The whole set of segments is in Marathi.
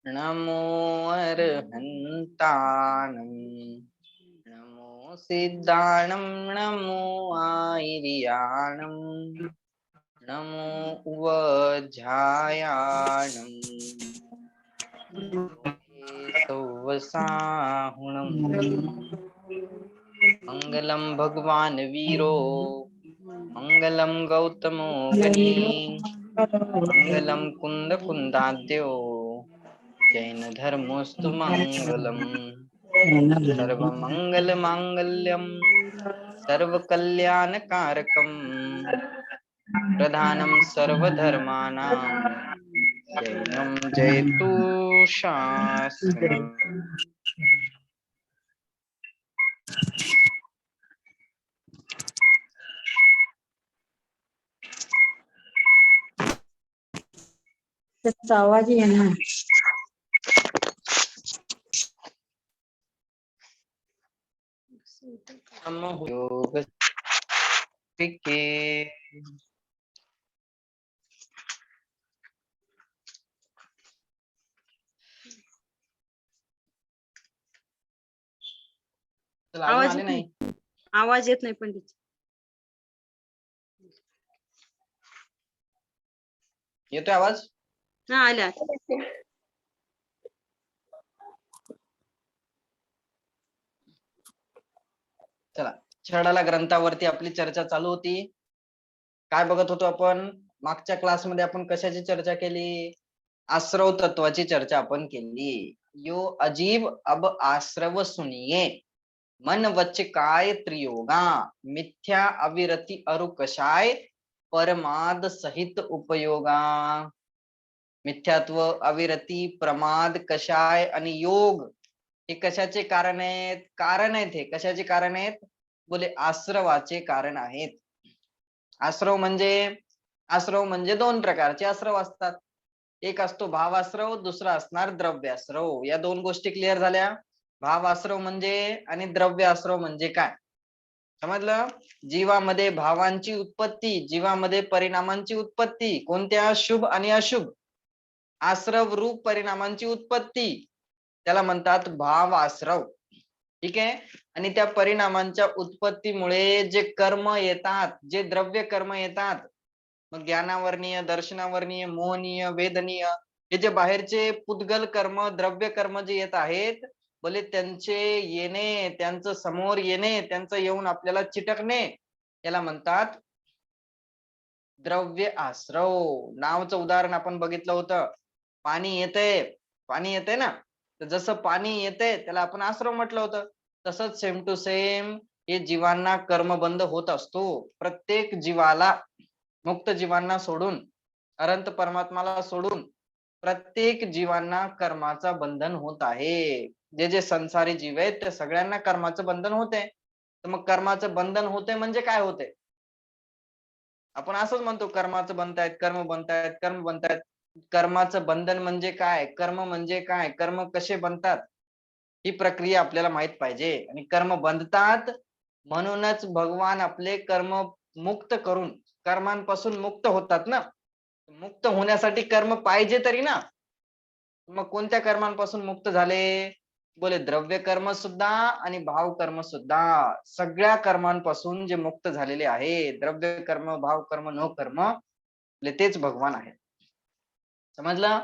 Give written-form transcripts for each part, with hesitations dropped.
नमो अर्हन्ताणं नमो सिद्धाणं नमो आयर्याणं नमो उवझायाणं सौवसाहुणं मंगलम भगवान वीरो मंगलम गौतमो गणी मंगलम कुंद कुंदाद्यो जैन धर्मोस्तु मंगलम सर्व मंगल मांगल्यम सर्व कल्याण कारकम प्रधानम सर्वधर्मानां जैनम जयतु शासनम. त्याचा आवाज येणार. नमो योग के आवाज येत नाही. आवाज येत नाही पंडित. येतोय आवाज? हा आला. चला, छडाला ग्रंथावरती आपली चर्चा चालू होती. काय बघत होतो आपण? मागच्या क्लासमध्ये आपण कशाची चर्चा केली? आश्रव तत्वाची चर्चा आपण केली. यो अजीब अब आश्रव सुनिये, मन वच्च काय त्रियोगा, मिथ्या अविरती अरु कशाय, परमाद सहित उपयोगा. मिथ्यात्व, अविरती, प्रमाद, कषाय आणि योग हे कशाचे कारण आहेत? कारण आहेत. हे कशाचे कारण आहेत? बोले आश्रवाचे कारण आहेत. आश्रव म्हणजे दोन प्रकारचे आश्रव असतात. एक असतो भावाश्रव, दुसरा असणार द्रव्याश्रव. या दोन गोष्टी क्लिअर झाल्या? भावाश्रव म्हणजे आणि द्रव्याश्रव म्हणजे काय समजलं? जीवामध्ये भावांची उत्पत्ती, जीवामध्ये परिणामांची उत्पत्ती, कोणत्या? शुभ आणि अशुभ आश्रव रूप परिणामांची उत्पत्ती, त्याला म्हणतात भाव आश्रव. ठीक आहे. आणि त्या परिणामांच्या उत्पत्तीमुळे जे कर्म येतात, जे द्रव्य कर्म येतात, मग ज्ञानावर्णीय, दर्शनावर्णीय, मोहनीय, वेदनीय, हे जे बाहेरचे पुद्गल कर्म, द्रव्य कर्म जे येत आहेत, बोले त्यांचे येणे, त्यांचं समोर येणे, त्यांचं येऊन आपल्याला चिटकणे, याला म्हणतात द्रव्य आश्रव. नावचं उदाहरण आपण बघितलं होतं. पाणी येते ना, तर जसं पाणी येते त्याला आपण आश्रव म्हटलं होतं. तसंच सेम टू सेम हे जीवांना कर्मबंध होत असतो. प्रत्येक जीवाला, मुक्त जीवांना सोडून, अनंत परमात्माला सोडून प्रत्येक जीवांना कर्माचं बंधन होत आहे. जे जे संसारी जीव आहेत त्या सगळ्यांना कर्माचं बंधन होते. तर मग कर्माचं बंधन होते म्हणजे काय होते? आपण असंच म्हणतो कर्माचं बनतायत, कर्म बनतायत, कर्म बनतायत. कर्माचं बंधन म्हणजे काय? कर्म म्हणजे काय? कर्म कसे बनतात? ही प्रक्रिया आपल्याला माहित पाहिजे. आणि कर्म बंधतात म्हणूनच भगवान आपले कर्म मुक्त करून कर्मांपासून मुक्त होतात ना. मुक्त होण्यासाठी कर्म पाहिजे तरी ना. मग कोणत्या कर्मांपासून मुक्त झाले? बोले द्रव्य कर्म सुद्धा आणि भाव कर्म सुद्धा. सगळ्या कर्मांपासून जे मुक्त झालेले आहे, द्रव्य कर्म, भाव कर्म, नो कर्म, तेच भगवान आहे. समजलं?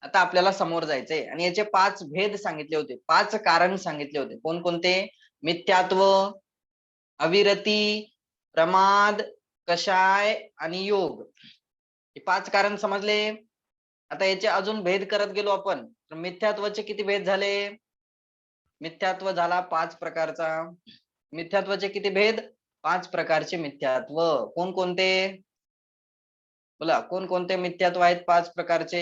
आता आपल्याला समोर जायचंय आणि याचे 5 भेद सांगितले होते, 5 कारण सांगितले होते. कोणकोणते? मिथ्यात्व, अविरती, प्रमाद, कषाय आणि योग. हे 5 कारण समजले. आता याचे अजून भेद करत गेलो आपण. तर मिथ्यात्वाचे किती भेद झाले? मिथ्यात्व झाला 5 प्रकारचा. मिथ्यात्वाचे किती भेद? 5 प्रकारचे मिथ्यात्व. कोणकोणते? बोला, कोणकोणते मिथ्यात्व आहेत 5 प्रकारचे?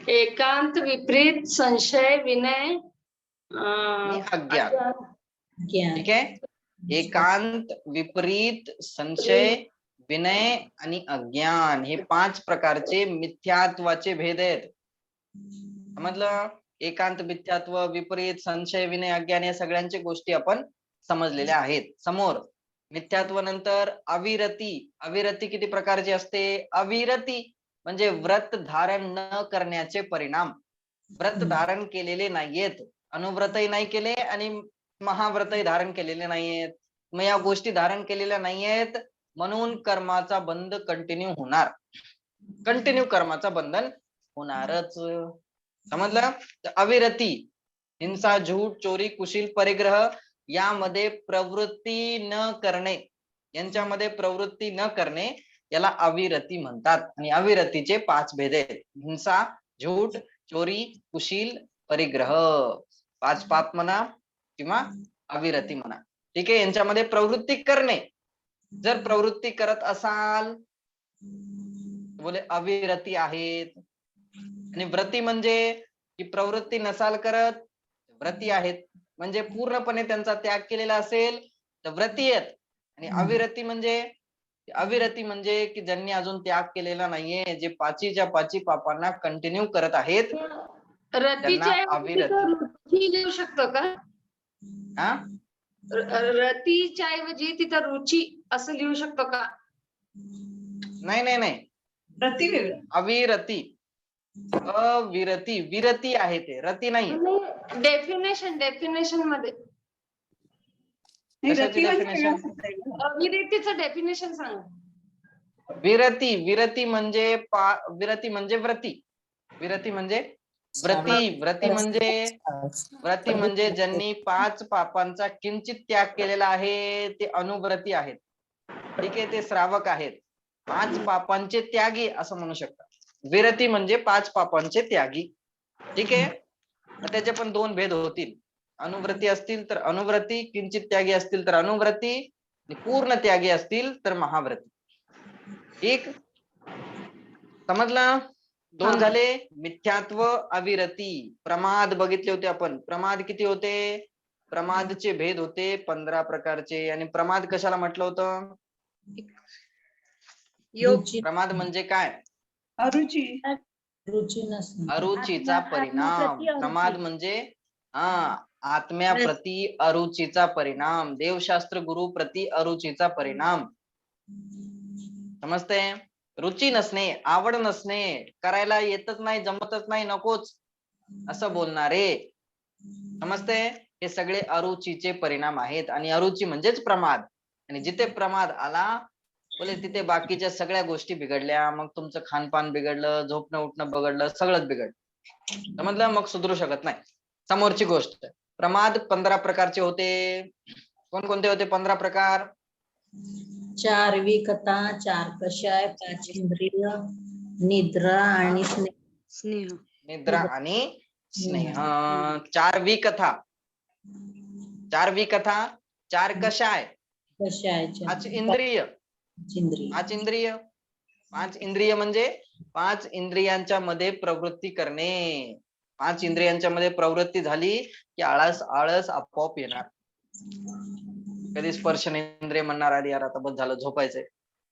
एकांत, विपरीत, संशय, विनय आणि अज्ञान. ठीक आहे. एकांत, विपरीत, संशय, विनय आणि अज्ञान हे 5 प्रकारचे मिथ्यात्वाचे भेद आहेत. समजलं? एकांत, मिथ्यात्व, विपरीत, संशय, विनय, अज्ञान या सगळ्यांच्या गोष्टी आपण समजलेल्या आहेत. समोर मिथ्यात्व नंतर अविरती. अविरती किती प्रकारची असते? अविरती म्हणजे व्रत धारण न करण्याचे परिणाम. व्रत धारण केलेले नाहीयेत, अनुव्रतही नाही केले आणि महाव्रतही धारण केलेले नाहीयेत. मग या गोष्टी धारण केलेल्या नाहीयेत म्हणून कर्माचा बंध कंटिन्यू होणार, कंटिन्यू कर्माचा बंधन होणारच. समजलं? अविरती, हिंसा, झूठ, चोरी, कुशील, परिग्रह यामध्ये प्रवृत्ती न करणे, यांच्यामध्ये प्रवृत्ती न करणे याला अविरती म्हणतात. आणि अविरतीचे 5 भेद आहेत: हिंसा, झूठ, चोरी, कुशील, परिग्रह. 5 पाप म्हणा किंवा अविरती म्हणा. ठीक आहे, यांच्यामध्ये प्रवृत्ती करणे. जर प्रवृत्ती करत असाल बोले अविरती आहेत. आणि व्रती म्हणजे की प्रवृत्ती नसाल करत, व्रती आहेत. म्हणजे पूर्णपणे त्यांचा त्याग केलेला असेल तर व्रती आहेत. आणि अविरती म्हणजे की ज्यांनी अजून त्याग केलेला नाहीये, जे 5च्या 5 पापांना कंटिन्यू करत आहेत, रतीच्या त्यांना ऐवजी अविरती. तिथं रुची लिहू शकतो का? हा, रतीच्या ऐवजी तिथं रुची असं लिहू शकतो का? नाही नाही नाही, रती वेगळं. अविरती. अविरती, विरती आहे ते, रती नाही. डेफिनेशन मध्ये कशाची डेफिनेशन? अविरतीचं डेफिनेशन सांग. विरती म्हणजे विरती म्हणजे व्रती. विरती म्हणजे व्रती म्हणजे ज्यांनी 5 पापांचा किंचित त्याग केलेला आहे ते अनुव्रती आहेत. ठीक आहे, ते श्रावक आहेत. 5 पापांचे त्यागी असं म्हणू शकतात. विरती म्हणजे 5 पापांचे त्यागी. ठीक आहे, त्याचे पण 2 भेद होतील. अनुव्रती असतील तर अनुव्रती, किंचित त्यागी असतील तर अनुव्रती, पूर्ण त्यागी असतील तर महाव्रती. ठीक, समजलं? 2 झाले. मिथ्यात्व, अविरती. प्रमाद बघितले होते आपण. प्रमाद किती होते? प्रमादचे भेद होते 15 प्रकारचे. आणि प्रमाद कशाला म्हटलं होतं? प्रमाद म्हणजे काय? अरुची, रुची नसणे, अरुचीचा परिणाम. प्रमाद म्हणजे आत्म्याप्रती अरुचीचा परिणाम, देवशास्त्र गुरु प्रती अरुचीचा परिणाम. समजते? रुची नसणे, आवड नसणे, करायला येतच नाही, जमतच नाही, नकोच असं बोलणारे. समजते? हे सगळे अरुचीचे परिणाम आहेत. आणि अरुची म्हणजेच प्रमाद. आणि जिथे प्रमाद आला बोले तिथे बाकीच्या सगळ्या गोष्टी बिघडल्या. मग तुमचं खानपान बिघडलं, झोपणं उठणं बिघडलं, सगळंच बिघडलं. समजलं? मग सुधरू शकत नाही. समोरची गोष्ट, प्रमाद 15 प्रकारचे होते. कोणकोणते होते 15 प्रकार? 4 विकता, 4 कषाय, 5 इंद्रिय, निद्रा आणि स्नेह. निद्रा आणि स्नेह. 4 विकथा, 4 विकथा, 4 कषाय, कषाय, 5 इंद्रिय, इंद्रिय, 5 इंद्रिय. 5 इंद्रिय म्हणजे 5 इंद्रियांच्या मध्ये प्रवृत्ती करणे. 5 इंद्रियांच्या मध्ये प्रवृत्ती झाली की आळस आपोआप येणार. कधी स्पर्शन इंद्रिय म्हणणार आधी यार आता बस झालं, झोपायचंय,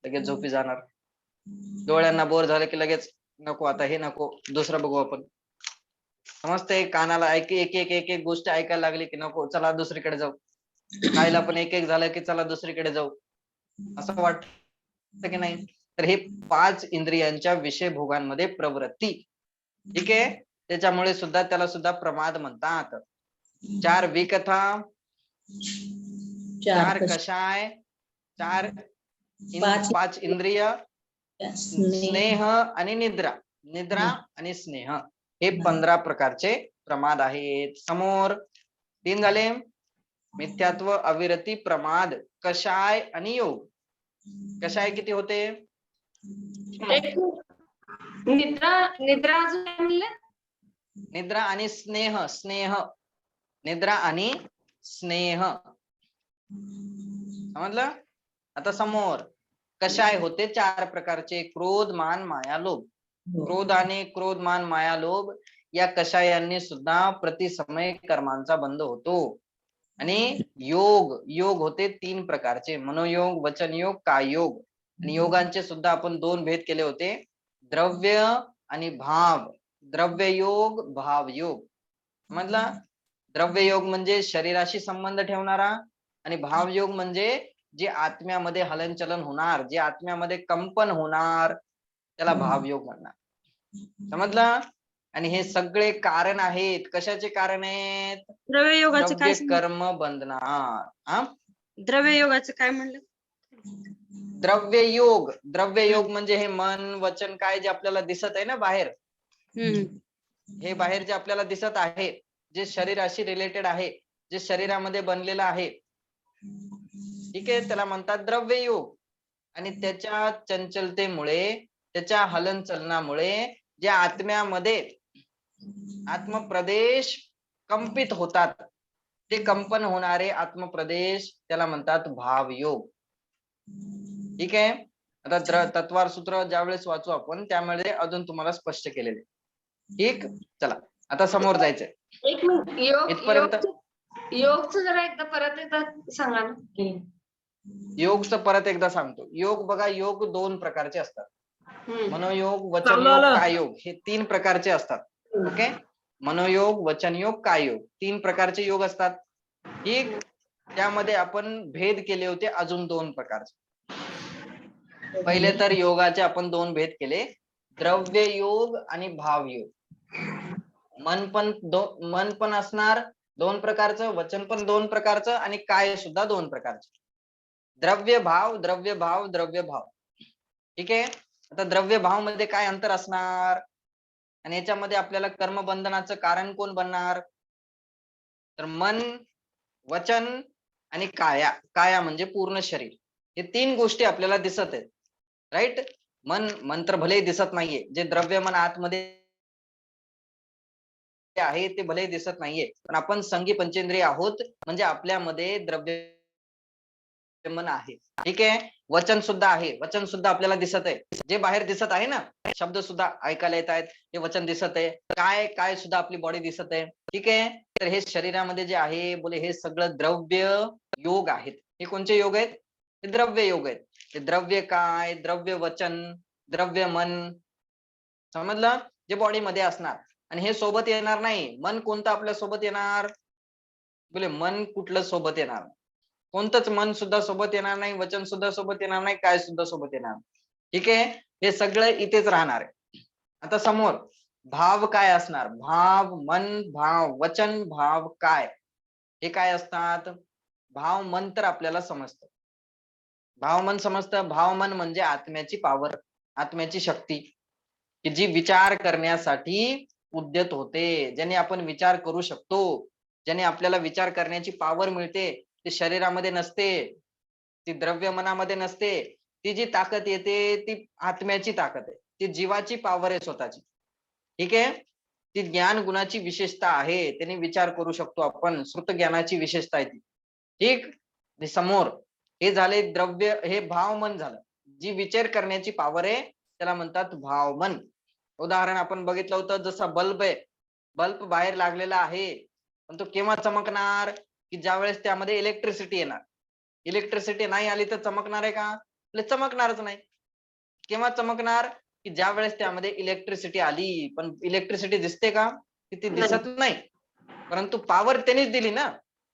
लगेच झोपी जाणार. डोळ्यांना बोर झालं की लगेच नको, आता हे नको, दुसरं बघू आपण. समजते? कानाला एक एक गोष्ट ऐकायला लागली की नको, चला दुसरीकडे जाऊ. खायला पण एक झालं की चला दुसरीकडे जाऊ, असं वाटतं की नाही? तर हे 5 इंद्रियांच्या विषय भोगांमध्ये प्रवृत्ती. ठीक आहे, त्याच्यामुळे सुद्धा त्याला सुद्धा प्रमाद म्हणतात. 4 विकथा, 4 कषाय, 5 इंद्रिय, स्नेह आणि निद्रा आणि स्नेह, हे 15 प्रकारचे प्रमाद आहेत. समोर 3 झाले. मिथ्यात्व, अविरती, प्रमाद, कषाय आणि योग. कषाय किती होते? निद्रा अजून काय म्हणले? निद्रा आणि स्नेह. निद्रा आणि स्नेह. समजलं? आता समोर कषाय होते 4 प्रकारचे: क्रोध, मान, माया, लोभ. क्रोध, मान, माया, लोभ या कषायांनी सुद्धा प्रतिसमय कर्मांचा बंध होतो. आणि योग होते 3 प्रकारचे: मनोयोग, वचन योग, काय योग. आणि योगांचे सुद्धा आपण 2 भेद केले होते: द्रव्य आणि भाव. द्रव्य योग, भाव योग. समजला? द्रव्य योग म्हणजे शरीराशी संबंध ठेवणारा, आणि भाव योग म्हणजे जे आत्म्यामध्ये हलनचलन होणार, जे आत्म्यामध्ये कंपन होणार, त्याला भावयोग म्हणणार. समजलं? आणि हे सगळे कारण आहेत. कशाचे कारण आहेत? द्रव्य योगाचं द्रव्य काय कर्म बंधनार. हा, द्रव्य योगाचं काय म्हणलं? द्रव्ययोग. द्रव्ययोग म्हणजे हे मन वचन काय जे आपल्याला दिसत आहे ना बाहेर, हम्म. हे बाहेर जे आपल्याला दिसत आहे, जे शरीराशी रिलेटेड आहे, जे शरीरामध्ये बनलेलं आहे, ठीक आहे, त्याला म्हणतात द्रव्ययोग. आणि त्याच्या चंचलतेमुळे, त्याच्या हलनचलनामुळे जे आत्म्यामध्ये आत्मप्रदेश कंपित होतात, ते कंपन होणारे आत्मप्रदेश त्याला म्हणतात भावयोग. ठीक आहे. आता तत्वार सूत्र ज्यावेळेस वाचू आपण त्यामध्ये अजून तुम्हाला स्पष्ट केलेले. ठीक, चला आता समोर जायचंय. एक मिनिट, योग इथपर्यंत योगचं जरा एकदा परत एकदा सांगा ना. योगचं परत एकदा सांगतो. योग बघा, योग दोन प्रकारचे असतात. मनोयोग, वचन चालू योग, आलं. काय योग, हे तीन प्रकारचे असतात. ओके, मनोयोग, वचन योग, काय योग, तीन प्रकारचे योग असतात. ठीक, त्यामध्ये आपण भेद केले होते अजून दोन प्रकारचे. पहिले तर योगाचे आपण दोन भेद केले, द्रव्य योग आणि भाव योग. मन पण असणार दोन प्रकारचं, वचन पण दोन प्रकारचं आणि काय सुद्धा दोन प्रकारचं. द्रव्य भाव, द्रव्य भाव, द्रव्य भाव. ठीक आहे. आता द्रव्य भाव मध्ये काय अंतर असणार आणि याच्यामध्ये आपल्याला कर्मबंधनाचं कारण कोण बनणार? तर मन, वचन आणि काया. काया म्हणजे पूर्ण शरीर. हे तीन गोष्टी आपल्याला दिसत आहेत. राईट. मन तर भले दिसत नाहीये, जे द्रव्य मन आतमध्ये आहे ते भले दिसत नाहीये, पण आपण संगी पंचेंद्रिय आहोत, म्हणजे आपल्यामध्ये द्रव्य मन आहे. ठीक आहे. वचन सुद्धा आहे, वचन सुद्धा आपल्याला दिसत आहे, जे बाहेर दिसत आहे ना, शब्द सुद्धा ऐकायला येत आहेत, हे वचन दिसत आहे. काय सुद्धा आपली बॉडी दिसत आहे. ठीक आहे. तर हे शरीरामध्ये जे आहे बोले हे सगळं द्रव्य योग आहेत. हे कोणते योग आहेत? हे द्रव्य योग आहेत. ते द्रव्य काय? द्रव्य वचन, द्रव्य मन. समजलं? जे बॉडी मध्ये असणार. आणि हे सोबत येणार नाही. मन कोणतं आपल्या सोबत येणार? बोले मन कुठलं सोबत येणार? कोणतंच मन सुद्धा सोबत येणार नाही, वचन सुद्धा सोबत येणार नाही, काय सुद्धा सोबत येणार. ठीक आहे. हे सगळं इथेच राहणार आहे. आता समोर भाव काय असणार? भाव मन, भाव वचन, भाव काय, हे काय असतात? भाव मन तर आपल्याला समजतं. भाव मन समजतं. भाव मन म्हणजे आत्म्याची पावर, आत्म्याची शक्ती, की जी विचार करण्यासाठी उद्यत होते, ज्याने आपण विचार करू शकतो, ज्याने आपल्याला विचार करण्याची पावर मिळते. ती शरीरामध्ये नसते, ती द्रव्य मनामध्ये नसते. ती जी ताकद येते ती आत्म्याची ताकद आहे, ती जीवाची पावर आहे स्वतःची. ठीक आहे. ती ज्ञान गुणाची विशेषता आहे, त्याने विचार करू शकतो आपण, श्रुत ज्ञानाची विशेषता आहे ती. ठीक. समोर हे झाले द्रव्य, हे भाव मन झालं, जी विचार करण्याची पावर आहे त्याला म्हणतात भाव मन. उदाहरण आपण बघितलं होतं, जसा बल्ब आहे, बल्ब बाहेर लागलेला आहे, पण तो केव्हा चमकणार? की ज्या वेळेस त्यामध्ये इलेक्ट्रिसिटी येणार. इलेक्ट्रिसिटी नाही आली तर चमकणार आहे का? चमकणारच नाही. केव्हा चमकणार? की ज्या वेळेस त्यामध्ये इलेक्ट्रिसिटी आली. पण इलेक्ट्रिसिटी दिसते का? की ती दिसत नाही, परंतु पॉवर त्यानेच दिली ना.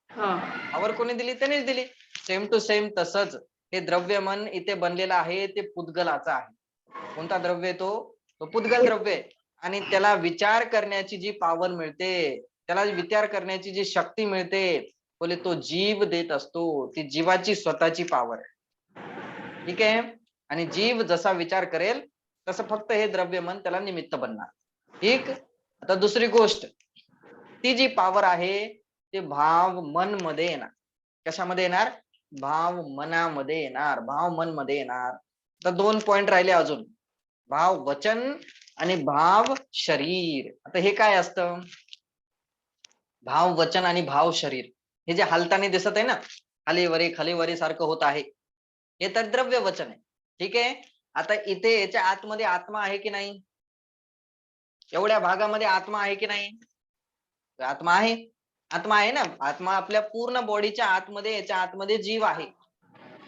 पॉवर कोणी दिली? त्यानेच दिली. सेम टू सेम तसंच हे द्रव्य मन इथे बनलेलं आहे, ते पुद्गलाचं आहे. कोणता द्रव्य तो? तो पुद्गल द्रव्य आहे. आणि त्याला विचार करण्याची जी पॉवर मिळते, त्याला विचार करण्याची जी शक्ती मिळते, बोले तो जीव देत असतो. ती जीवाची स्वतःची पॉवर आहे. ठीक आहे. आणि जीव जसा विचार करेल तसं फक्त हे द्रव्य मन त्याला निमित्त बनणार. ठीक. आता दुसरी गोष्ट, ती जी पॉवर आहे ते भाव मन मध्ये येणार. कशामध्ये येणार? भाव मनामध्ये येणार, भाव मन मध्ये येणार. तर दोन पॉइंट राहिले अजून, भाव वचन आणि भाव शरीर. आता हे काय असतं? भाव वचन आणि भाव शरीर, हे जे हालताना दिसत आहे ना, खालीवरी सारखं होत आहे, हे तर द्रव्य वचन आहे. ठीक आहे. आता इथे याच्या आतमध्ये आत्मा आहे की नाही? एवढ्या भागामध्ये आत्मा आहे की नाही? आत्मा आहे. आत्मा आहे ना. आत्मा आपल्या पूर्ण बॉडीच्या आतमध्ये, याच्या आतमध्ये जीव आहे.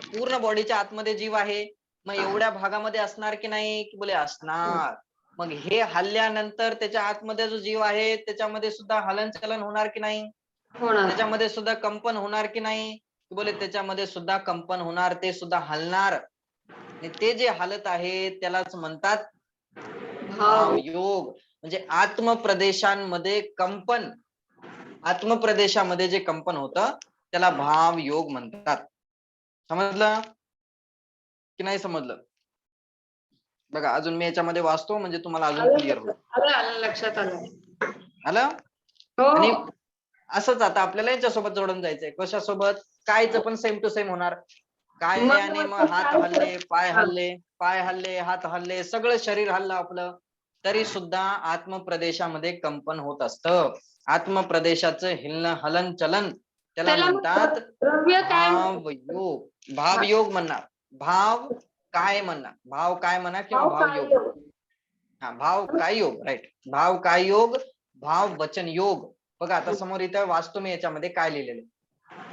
पूर्ण बॉडीच्या आतमध्ये जीव आहे. मग एवढ्या भागामध्ये असणार की नाही? की बोले असणार. मग हे हल्ल्यानंतर त्याच्या आतमध्ये जो जीव आहे त्याच्यामध्ये सुद्धा हलनचलन होणार की नाही? त्याच्यामध्ये सुद्धा कंपन होणार की नाही? बोले त्याच्यामध्ये सुद्धा कंपन होणार, ते सुद्धा हलणार. आणि ते जे हालत आहे त्यालाच म्हणतात भाव योग म्हणजे आत्मप्रदेशांमध्ये कंपन, आत्मप्रदेशामध्ये जे कंपन होतं त्याला भाव योग म्हणतात. समजलं की नाही समजलं? बघा अजून मी याच्यामध्ये वाचतो म्हणजे तुम्हाला अजून क्लिअर होईल. आलं लक्षात आलं. आलं? हो आणि असंच आता आपल्याला याच्यासोबत जोडून जायचंय. कशासोबत? कायचं पण सेम टू सेम होणार. काय मग आणि मग वाटतं हात काय हल्ले, पाय हा. हल्ले, पाय हल्ले, हात हल्ले, सगळं शरीर हल्लं आपलं, तरी सुद्धा आत्मप्रदेशामध्ये कंपन होत असतं. आत्मप्रदेशाचं हलन चलन त्याला त्याला मग म्हणतात द्रव्य काय म्हणतात? भावयोग. भावयोग म्हणणार. भाव काय म्हणणार, भाव काय म्हणा किंवा भाव भाव काय योग. योग? हा भाव काय योग, राईट. भाव काय योग, भाव वचन योग. बघा आता समोर इथं वाचतो मी याच्यामध्ये काय लिहिलेलं आहे.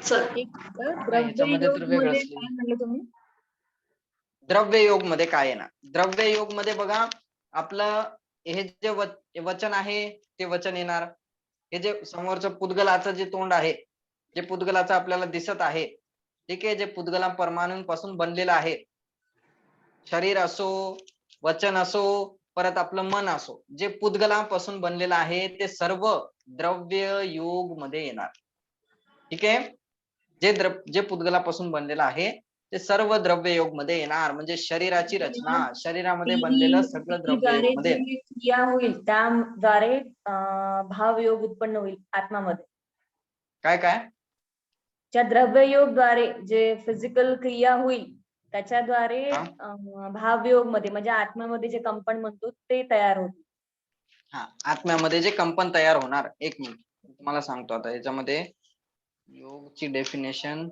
चल. नाही याच्यामध्ये तर वेगळंच लिहिलं. काय म्हणले तुम्ही? द्रव्य योग मध्ये काय येणार? द्रव्य योग मध्ये बघा आपलं हे जे वचन आहे ते वचन येणार. हे जे समोरचं पुद्गलाचं जे तोंड आहे, जे पुद्गलाचं आपल्याला दिसत आहे, ठीक आहे, जे पुद्गला परमाणूंपासून बनलेलं आहे, शरीर असो, वचन असो, परत आपलं मन असो, जे पुद्गलापासून बनलेलं आहे ते सर्व द्रव्य योग मध्ये येणार. ठीक आहे, जे पुद्गलापासून बनलेलं आहे ते सर्व द्रव्य योग मध्ये येणार. म्हणजे शरीराची रचना, शरीरामध्ये बनलेलं सगळं द्रव्य योग मध्ये येणार. जी क्रिया होईल त्याद्वारे भाव योग उत्पन्न होईल आत्मामध्ये. काय काय ज्या द्रव्ययोगद्वारे जे फिजिकल क्रिया होईल त्याच्याद्वारे भावयोग मध्ये म्हणजे आत्म्यामध्ये जे कंपन म्हणतो ते तयार होते. हा, आत्म्यामध्ये जे कंपन तयार होणार. एक मिनिट तुम्हाला सांगतो आता याच्यामध्ये योगची डेफिनेशन.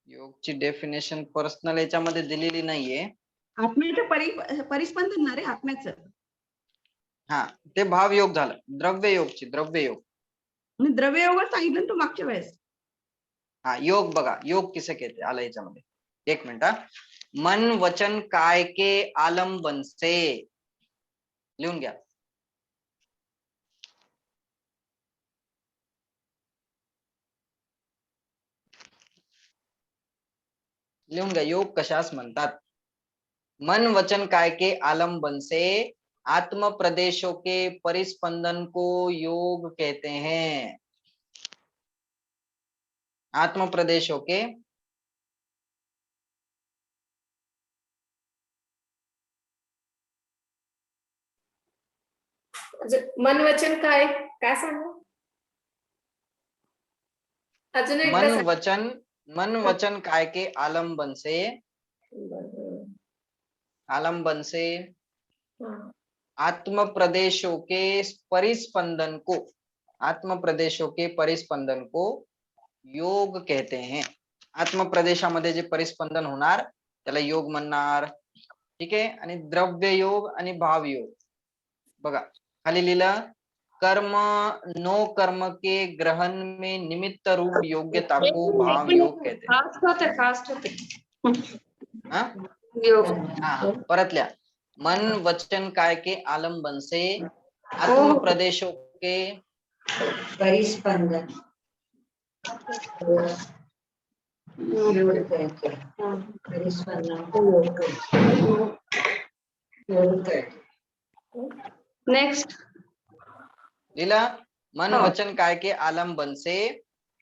योगची डेफिनेशन पर्सनल याच्यामध्ये दिलेली नाहीये. आत्म्याचं परिस्पंदन ना रे आत्म्याचं. हा, ते भाव योग झालं. द्रव्य योगची, द्रव्य योग. द्रव्ययोगच सांगितलं ना तू मागच्या वेळेस. हाँ योग बघा, योग किसे कहते आला याच्यामध्ये. एक मिनिट हा. मन वचन काय के आलंबन से, लिहून घ्या. लिहून घ्या योग कशास म्हणतात. मन वचन काय के आलंबन से आत्म प्रदेशों के परिस्पंदन को योग कहते हैं. आत्म प्रदेशों के मन वचन काय काय सांगू? अजून एकदा सांग. मन वचन काय के आलंबन से, आलंबन से आत्म प्रदेशों के परिस्पंदन को, आत्म प्रदेशों के परिस्पंदन को योग कहते हैं. आत्म प्रदेशामध्ये जे परिस्पंदन होणार त्याला योग म्हणणार. ठीक आहे, आणि द्रव्य योग आणि भाव योग बघा खाली लिहिलं. कर्म नो कर्म के ग्रहण में निमित्त रूप योग्यता को भाव योग कहते हैं. फास्ट होते. हा योग. हा, परत लिहा. मन वचन काय के आलंबन से आत्म प्रदेशों के परिस्पंदन योग करते हैं. परिस्पंदन को योग करते हैं. योग करते हैं. नेक्स्ट. लीला. मन वचन काय के आलंबन से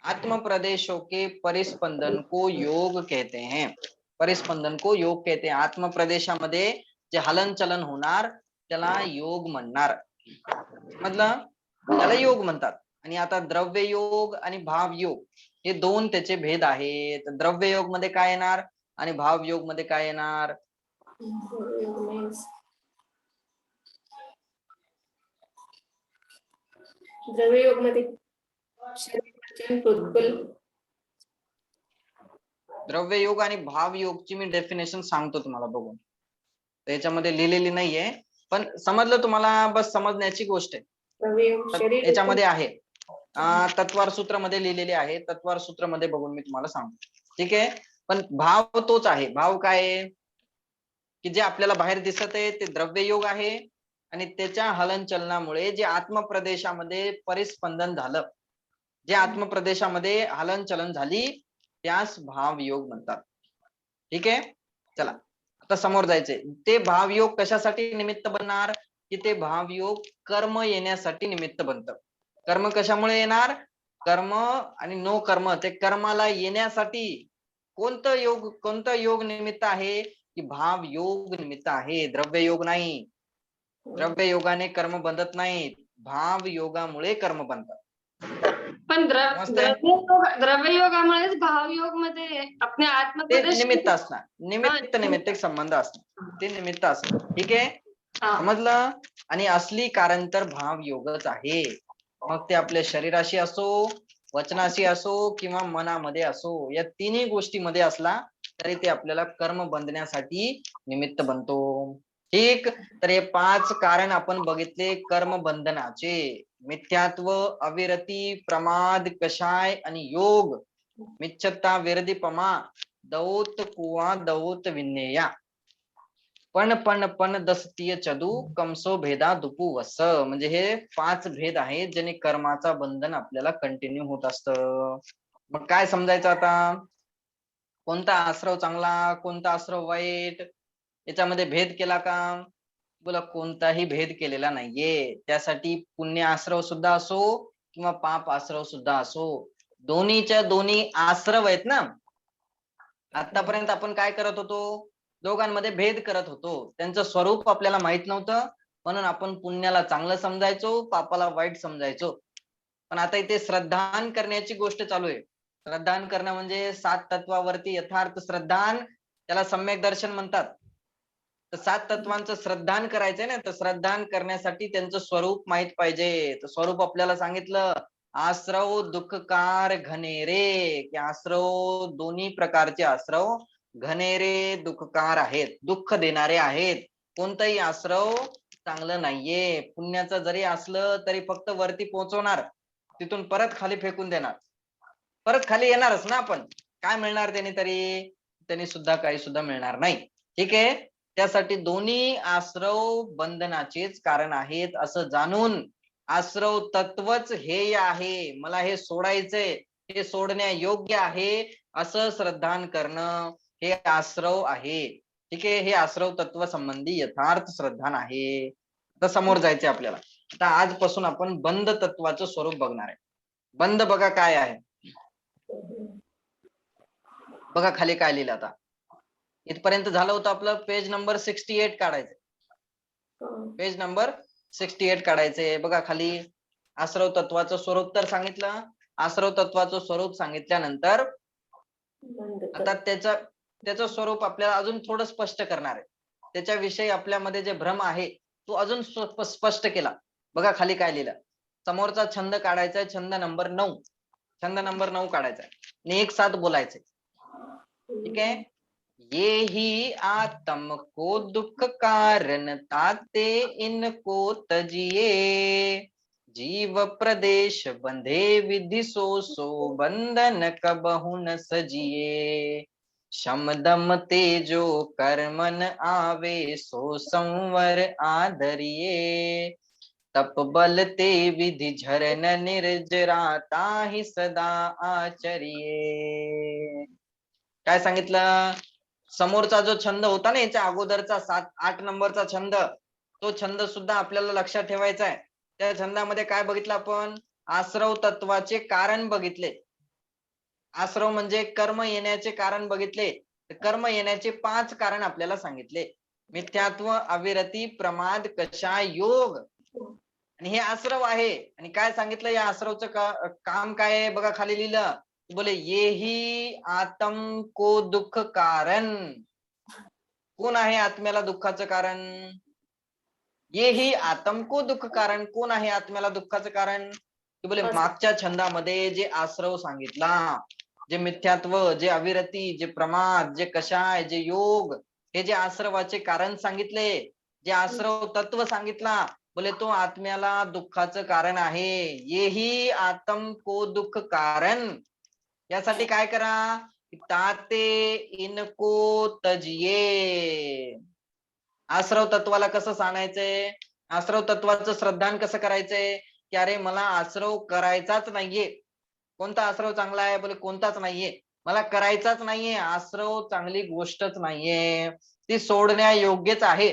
आत्म प्रदेशों के परिस्पंदन को योग कहते हैं. परिस्पंदन को योग कहते हैं. आत्म प्रदेशामध्ये जे हलन चलन होणार त्याला योग म्हणणार. समजलं? त्याला योग म्हणतात. आणि आता द्रव्य योग आणि भाव योग हे दोन त्याचे भेद आहेत. द्रव्य योग मध्ये काय येणार आणि भाव योग मध्ये काय येणार? द्रव्य योग मध्ये शरीर वचन द्रव्य योग आणि भाव योगची मी डेफिनेशन सांगतो तुम्हाला बघून. त्याच्यामध्ये लिहिलेली नाहीये पण समजलं तुम्हाला, बस समजण्याची गोष्ट आहे. द्रव्य योग शरीर याच्यामध्ये आहे. तत्वार सूत्रामध्ये लिहिलेले आहे. तत्वार सूत्रामध्ये बघून मी तुम्हाला सांगतो. ठीक आहे. पण भाव तोच आहे. भाव काय आहे की जे आपल्याला बाहेर दिसत आहे ते द्रव्ययोग आहे आणि त्याच्या हलनचलनामुळे जे आत्मप्रदेशामध्ये परिस्पंदन झालं, जे आत्मप्रदेशामध्ये हलनचलन झाली त्यास भावयोग म्हणतात. ठीक आहे. चला आता समोर जायचंय. ते भावयोग कशासाठी निमित्त बनणार की ते भावयोग कर्म येण्यासाठी निमित्त बनतं. कर्म कशामुळे येणार? कर्म आणि नो कर्म, ते कर्माला येण्यासाठी कोणतं योग निमित्त आहे की भाव योग निमित्त आहे, द्रव्य योग नाही. द्रव्य योगाने कर्म बंधत नाहीत, भाव योगामुळे कर्म बनतात. पण समजतंय? द्रव्ययोगामुळेच भावयोग मध्ये आपले ते आत्मप्रदेश निमित्त असणार, निमित्त एक संबंध असणार, ते निमित्त असणार. ठीक आहे. समजलं. आणि असली कारण तर भाव योगच आहे. मग ते आपल्या शरीराशी असो, वचनाशी असो किंवा मनामध्ये असो, या तिन्ही गोष्टीमध्ये असला तरी ते आपल्याला कर्म बंधण्यासाठी निमित्त बनतो. ठीक. तर हे 5 कारण आपण बघितले कर्म बंधनाचे. मिथ्यात्व, अविरती, प्रमाद, कषाय आणि योग. मिच्छता, विरदीपमा, दौत कुवा दौत विन्नेया. पण दसतीय चदू कमसो भेदा दुपू वस. म्हणजे हे 5 भेद आहेत ज्याने कर्माचा बंधन आपल्याला कंटिन्यू होत असतं. मग काय समजायचं आता? कोणता आश्रव चांगला, कोणता आश्रव वाईट, याच्यामध्ये भेद केला का? बोला कोणताही भेद केलेला नाहीये. त्यासाठी पुण्य आश्रव सुद्धा असो किंवा पाप आश्रव सुद्धा असो, दोन्हीच्या दोन्ही आश्रव आहेत ना. आतापर्यंत आपण काय करत होतो? दोघांमध्ये भेद करत होतो. त्यांचं स्वरूप आपल्याला माहित नव्हतं म्हणून आपण पुण्याला चांगलं समजायचो, पापाला वाईट समजायचो. पण आता इथे श्रद्धान करण्याची गोष्ट चालू आहे. श्रद्धान करणं म्हणजे 7 तत्वावरती यथार्थ श्रद्धान, त्याला सम्यक दर्शन म्हणतात. तर 7 तत्वांचं श्रद्धान करायचंय ना, तर श्रद्धान करण्यासाठी त्यांचं स्वरूप माहित पाहिजे. तर स्वरूप आपल्याला सांगितलं, आश्रव दुःखकार घनेरे, की आश्रव दोन्ही प्रकारचे आश्रव घनेरे दुःखकार आहेत, दुःख देणारे आहेत. कोणताही आश्रव चांगलं नाहीये. पुण्याचं जरी असलं तरी फक्त वरती पोहोचवणार, तिथून परत खाली फेकून देणार. परत खाली येणारच ना आपण, काय मिळणार त्याने तरी? त्यांनी सुद्धा काही सुद्धा मिळणार नाही. ठीक आहे. त्यासाठी दोन्ही आश्रव बंधनाचेच कारण आहेत असं जाणून आश्रव तत्वच हेय आहे, मला हे सोडायचंय, हे सोडण्या योग्य आहे असं श्रद्धान करणं हे आश्रव आहे. ठीक आहे. हे आश्रव तत्व संबंधी यथार्थ श्रद्धान आहे. आता समोर जायचंय आपल्याला. आता आजपासून आपण बंध तत्वाचं स्वरूप बघणार आहे. बंध बघा काय आहे. बघा खाली काय लिहिलं. आता इथपर्यंत झालं होतं आपलं. पेज नंबर 68 काढायचं. पेज नंबर 68 काढायचे. बघा खाली आश्रव तत्वाचं स्वरूप तर सांगितलं. आश्रव तत्वाचं स्वरूप सांगितल्यानंतर आता त्याचं स्वरूप आपल्याला अजून थोडं स्पष्ट करणार आहे. त्याच्याविषयी आपल्यामध्ये जे भ्रम आहे तो अजून स्पष्ट केला. बघा खाली काय लिहिलं. समोरचा छंद काढायचा आहे, छंद नंबर 9. छंद नंबर 9 काढायचा आहे आणि एक साथ बोलायचंय. ठीक आहे. ये ही आत्म को दुख कारण ताते इनको तजिए, जीव प्रदेश बंधे विधि सो बंधन कबहु न सजिए, शम दम तेजो कर्मन आवे सो संवर आधरिये, तप बल ते विधि झरन निर्जरा ताहि सदा आचरिये. काय सांगितलं? समोरचा जो छंद होता ना, याच्या अगोदरचा 7-8 नंबरचा छंद, तो छंद सुद्धा आपल्याला लक्षात ठेवायचा आहे. त्या छंदामध्ये काय बघितलं आपण? आश्रव तत्वाचे कारण बघितले. आश्रव म्हणजे कर्म येण्याचे कारण बघितले. कर्म येण्याचे 5 कारण आपल्याला सांगितले. मिथ्यात्व, अविरती, प्रमाद, कषाय, योग. आणि हे आश्रव आहे. आणि काय सांगितलं या आश्रवचं काम काय आहे? बघा खाली लिहिलं, बोले ये ही आत्म को दुःख कारण. कोण आहे आत्म्याला दुःखाचं कारण? ये ही आत्म को दुःख कारण. कोण आहे आत्म्याला दुःखाचं कारण? बोले मागच्या छंदामध्ये जे आश्रव सांगितला, जे मिथ्यात्व, जे अविरती, जे प्रमाद, जे कषाय, जे योग, हे जे आश्रवाचे कारण सांगितले, जे आश्रव तत्व सांगितला, बोले तो आत्म्याला दुःखाचं कारण आहे. येही आत्म को दुःख कारण. यासाठी काय करा, ताते इनको तजिये. आश्रव तत्वाला कसं सांगायचंय, आश्रव तत्वाचं श्रद्धान कसं करायचंय, की अरे मला आश्रव करायचाच नाहीये. कोणता आश्रव चांगला आहे, बोले कोणताच नाहीये, मला करायचाच नाहीये. आश्रव चांगली गोष्टच नाहीये, ती सोडण्यायोग्यच आहे.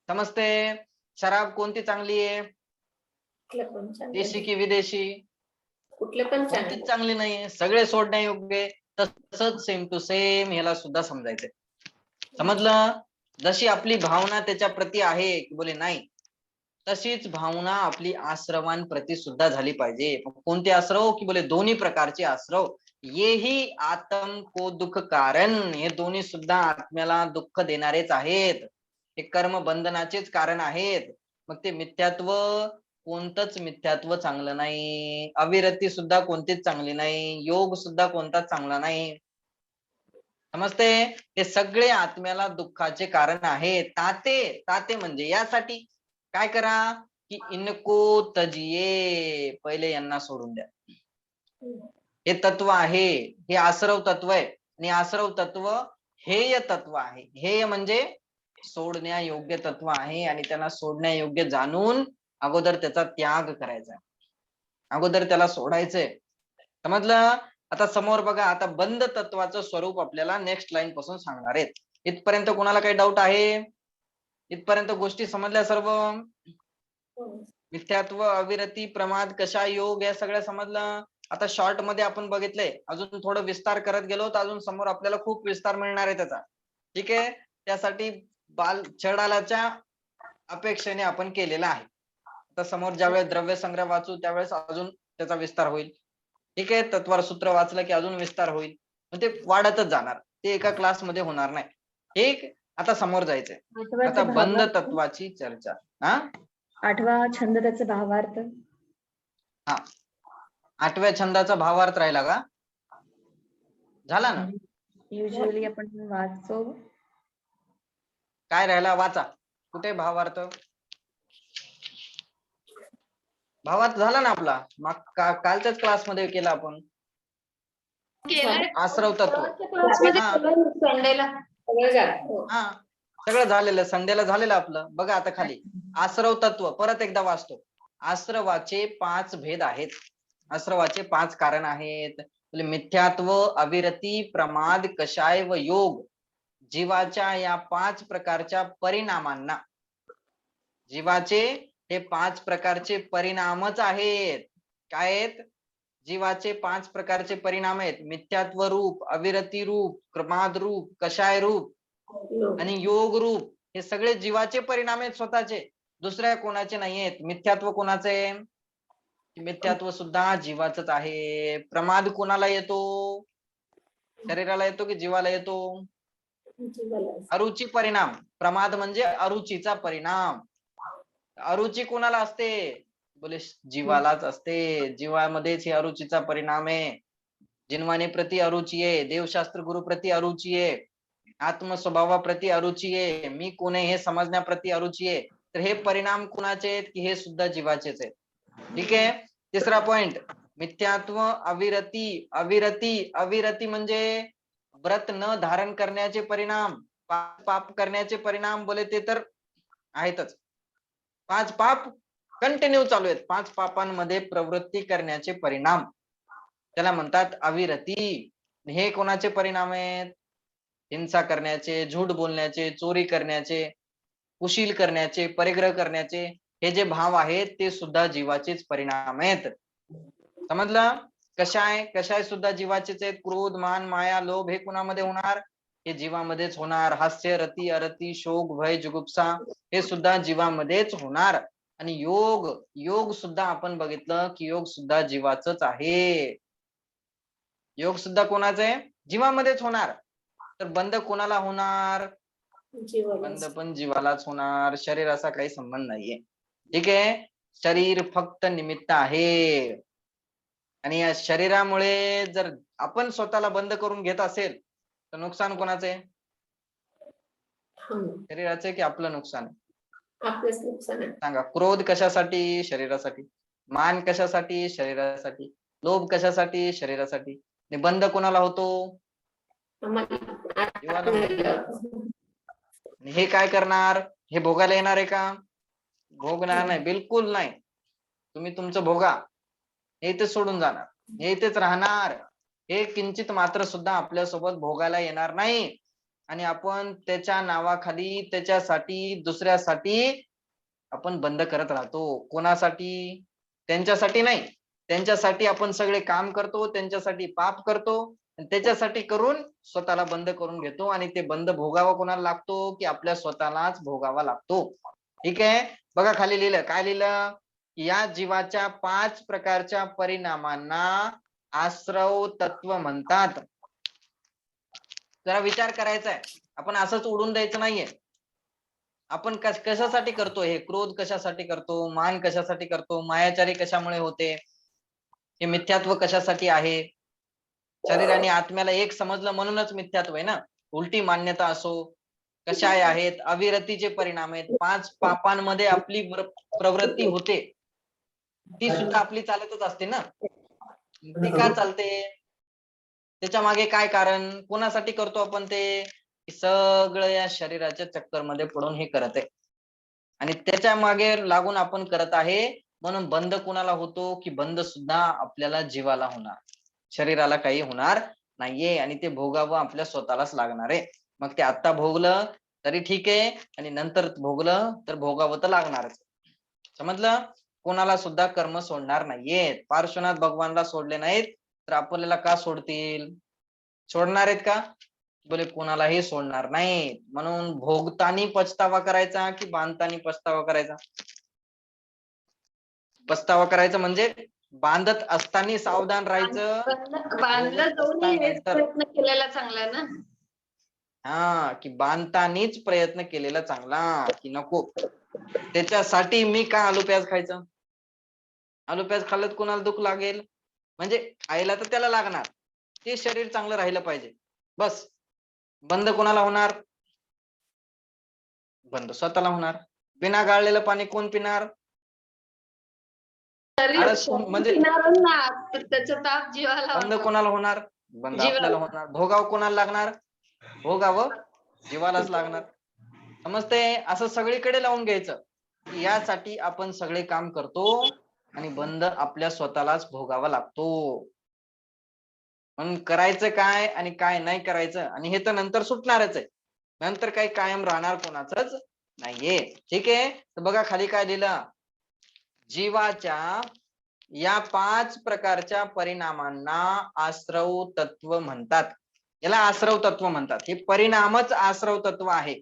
समजते? शराब कोणती चांगली आहे, देशी की विदेशी? कुठले पण कोणतीच चांगली नाहीये, सगळे सोडण्यायोग्य. तसंच सेम टू सेम ह्याला सुद्धा समजायचंय. समजलं? जशी आपली भावना त्याच्या प्रती आहे की बोले नाही, तशीच भावना आपली आश्रवांप्रती सुद्धा झाली पाहिजे. कोणते आश्रव, की बोले दोन्ही प्रकारचे आश्रव. येही आत्म को दुःख कारण. हे दोन्ही सुद्धा आत्म्याला दुःख देणारेच आहेत, हे कर्म बंधनाचेच कारण आहेत. मग ते मिथ्यात्व, कोणतंच मिथ्यात्व चांगलं नाही, अविरती सुद्धा कोणतीच चांगली नाही, योग सुद्धा कोणताच चांगला नाही. समजते? हे सगळे आत्म्याला दुःखाचे कारण आहे. ताते, ताते म्हणजे यासाठी काय करा, की इनको तजिये, पहिले यांना सोडून द्या. हे तत्व आहे, हे आश्रव तत्व आहे. आणि आश्रव तत्व हेय तत्व आहे. हेय म्हणजे सोडण्यायोग्य तत्व आहे, आणि त्यांना सोडण्यायोग्य जाणून अगोदर त्याचा त्याग करायचा, अगोदर त्याला सोडायचंय. समजलं? आता समोर बघा, आता बंध तत्वाचं स्वरूप आपल्याला नेक्स्ट लाईन पासून सांगणार आहेत. इथपर्यंत कोणाला काही डाऊट आहे? इथपर्यंत गोष्टी समजल्या सर्व? मिथ्यात्व, अविरती, प्रमाद, कषाय, योग, या सगळं समजलं. आता शॉर्ट मध्ये आपण बघितलंय, अजून थोडं विस्तार करत गेलो तर अजून समोर आपल्याला खूप विस्तार मिळणार आहे त्याचा. ठीक आहे, त्यासाठी बाल छडालाच्या अपेक्षेने आपण केलेला आहे. आता समोर ज्यावेळेस द्रव्य संग्रह वाचू त्यावेळेस अजून त्याचा विस्तार होईल. ठीक आहे, तत्वार सूत्र वाचलं की अजून विस्तार होईल, ते वाढतच जाणार, ते एका क्लास मध्ये होणार नाही. ठीक, आता समोर जायचंय. आता बंध तत्वाची चर्चा. हा, 8वा छंद, त्याचा भावार्थ. हा, 8व्या छंदाचा भावार्थ राहिला का? झाला ना? युजली आपण वाचतो. काय राहिला, वाचा. कुठे भावार्थ? भावार्थ झाला ना आपला, कालच्याच क्लास मध्ये केला आपण. केलाय आश्रव तत्व. क्लासमध्ये हा. संडेला. हा, सगळं झालेलं, संडेला झालेलं आपलं. बघा आता खाली आश्रव तत्व परत एकदा वाचतो. आश्रवाचे 5 भेद आहेत, आश्रवाचे 5 कारण आहेत. मिथ्यात्व, अविरती, प्रमाद, कषाय व योग. जीवाच्या या 5 प्रकारच्या परिणामांना, जीवाचे हे 5 प्रकारचे परिणामच आहेत. काय आहेत? जीवाचे 5 प्रकारचे परिणाम आहेत. मिथ्यात्व रूप, अविरती रूप, प्रमाद रूप, कषाय रूप आणि योग रूप. हे सगळे जीवाचे परिणाम आहेत स्वतःचे, दुसऱ्या कोणाचे नाही आहेत. मिथ्यात्व कोणाचे? मिथ्यात्व सुद्धा जीवाचंच आहे. प्रमाद कोणाला येतो? शरीराला येतो की जीवाला येतो? अरुची परिणाम. प्रमाद म्हणजे अरुचीचा परिणाम. अरुची कोणाला असते? बोले जीवालाच असते. जीवामध्येच हे अरुचीचा परिणाम आहे. जिन्वाने प्रति अरुची आहे, देवशास्त्र गुरु प्रति अरुची आहे, आत्म स्वभावाप्रती अरुची आहे, मी कोण आहे हे समजण्याप्रती अरुची आहे. तर हे परिणाम कुणाचे आहेत? की हे सुद्धा जीवाचेच आहेत. ठीक आहे, तिसरा पॉइंट, मिथ्यात्व, अविरती. अविरती, अविरती म्हणजे व्रत न धारण करण्याचे परिणाम, पाप करण्याचे परिणाम. बोले ते तर आहेतच, 5 पाप कंटिन्यू चालू आहेत, 5 पापांमध्ये प्रवृत्ती करण्याचे परिणाम, त्याला म्हणतात अविरती. हे कोणाचे परिणाम आहेत? हिंसा करण्याचे, झूठ बोलण्याचे, चोरी करण्याचे, कुशील करण्याचे, परिग्रह करण्याचे, हे जे भाव आहेत ते सुद्धा जीवाचेच परिणाम आहेत. समजलं? कशाय, कशाय सुद्धा जीवाचेच आहेत. क्रोध, मान, माया, लोभ हे कुणामध्ये होणार? हे जीवामध्येच होणार. हास्य, रती, अरती, शोक, भय, जुगुप्सा हे सुद्धा जीवामध्येच होणार. आणि योग, योग सुद्धा आपण बघितलं की योग सुद्धा जीवाचंच आहे. योग सुद्धा कोणाचं आहे? जीवामध्येच होणार. तर बंध कोणाला होणार? बंध पण जीवालाच होणार. शरीराचा काही संबंध नाहीये. ठीक आहे, शरीर फक्त निमित्त आहे. आणि या शरीरामुळे जर आपण स्वतःला बंद करून घेत असेल तर नुकसान कोणाचं आहे? शरीराचं की आपलं नुकसान? आपल्याच नुकसान सांगा. क्रोध कशासाठी? शरीरासाठी. मान कशासाठी? शरीरासाठी. लोभ कशासाठी? शरीरासाठी. आणि बंध कोणाला होतो? जीवाला होतो. आणि हे काय करणार? हे भोगायला येणार आहे का? भोगणार नाही, बिलकुल नाही. तुम्ही तुमचं भोगा, हे इथे सोडून जाणार, हे इथेच राहणार. हे किंचित मात्र सुद्धा आपल्या सोबत भोगायला येणार नाही. आणि आपण त्याच्या नावाखाली, त्याच्यासाठी, दुसऱ्यासाठी आपण बंद करत राहतो. कोणासाठी? त्यांच्यासाठी नाही. त्यांच्यासाठी आपण सगळे काम करतो, त्यांच्यासाठी पाप करतो, त्याच्यासाठी करून स्वतःला बंद करून घेतो. आणि ते बंद भोगावा कोणाला लागतो? की आपल्या स्वतःलाच भोगावा लागतो. ठीक आहे. बघा खाली लिहिलं, काय लिहिलं? या जीवाच्या 5 प्रकारच्या परिणामांना आश्रव तत्व म्हणतात. जरा विचार करायचा आहे. आपण असंच उडून द्यायचं नाहीये. आपण कशासाठी करतो? हे क्रोध कशासाठी करतो? मान कशासाठी करतो? मायाचारी कशामुळे होते? हे मिथ्यात्व कशासाठी आहे? शरीर आणि आत्म्याला एक समजलं म्हणूनच मिथ्यात्व आहे ना. उलटी मान्यता असो, कशाय आहेत, अविरतीचे परिणाम आहेत. 5 पापांमध्ये आपली प्रवृत्ती होते, ती सुद्धा आपली चालतच असते ना. ती का चालते? त्याच्या मागे काय कारण? कोणासाठी करतो आपण ते? सगळं या शरीराच्या चक्कर मध्ये पडून हे करत आहे. आणि त्याच्या मागे लागून आपण करत आहे. म्हणून बंद कोणाला होतो? की बंद सुद्धा आपल्याला जीवाला होणार, शरीराला काही होणार नाहीये. आणि ते भोगावं आपल्या स्वतःलाच लागणार आहे. मग ते आता भोगलं तरी ठीक आहे, आणि नंतर भोगलं तर भोगावं तर लागणारच. समजलं? कोणाला सुद्धा कर्म सोडणार नाहीयेत. पार्श्वनाथ भगवानला सोडले नाहीत तर आपल्याला का सोडतील? सोडणार आहेत का? बोले कोणालाही सोडणार नाही. म्हणून भोगतानी पछतावा करायचा की बांधतानी पछतावा करायचा? पछतावा करायचा म्हणजे बांधत असताना सावधान राहायचं, बांधलं जाऊनही हेच प्रयत्न केलेला चांगला ना. हा, की बांधतानीच प्रयत्न केलेला चांगला की नको. त्याच्यासाठी मी का आलू प्याज खायचं? आलू प्याज खाल्लं कोणाला दुःख लागेल? म्हणजे आईला तर त्याला लागणार. ते शरीर चांगलं राहिलं पाहिजे बस. बंद कोणाला होणार? बंद स्वतःला होणार. बिना गाळलेलं पाणी कोण पिणार? आळस म्हणजे त्याचा ताप जीवाला बंद होतो. कोणाला होणार? बंद आपल्याला होणार. भोगाव कोणाला लागणार? भोगावं जीवालाच लागणार. समजते? असं सगळीकडे लावून घ्यायचं. यासाठी आपण सगळे काम करतो आणि बंद आपल्या स्वतःलाच भोगावा लागतो. म्हणून करायचं काय आणि काय नाही करायचं, आणि हे तर नंतर सुटणारच आहे. नंतर काही कायम राहणार कोणाचंच नाहीये. ठीक आहे. तर बघा खाली काय लिहिलं? जीवाच्या या 5 प्रकारच्या परिणामांना आश्रव तत्व म्हणतात. याला आश्रव तत्व म्हणतात. हे परिणामच आश्रव तत्व आहे.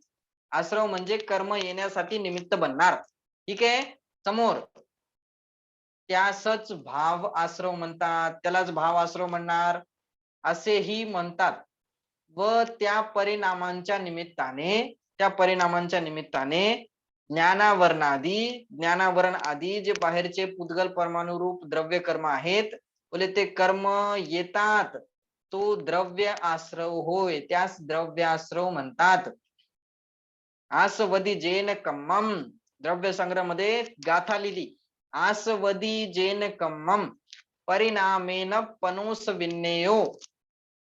आश्रव म्हणजे कर्म येण्यासाठी निमित्त बनणार. ठीक आहे. समोर त्यासच भाव आश्रव म्हणतात, त्यालाच भाव आश्रव म्हणणार असेही म्हणतात. व त्या परिणामांच्या निमित्ताने ज्ञानावरण आदी जे बाहेरचे पुद्गल परमाणुरूप द्रव्य कर्म आहेत, बोले ते कर्म येतात. तो द्रव्य आश्रव होय, त्यास द्रव्य आश्रव म्हणतात. आसवदी जेन कम्मम, द्रव्य संग्रह मध्ये गाथा लिहिली. आसवदी जेन कम्मम परिणामेन पनोस विन्नेयो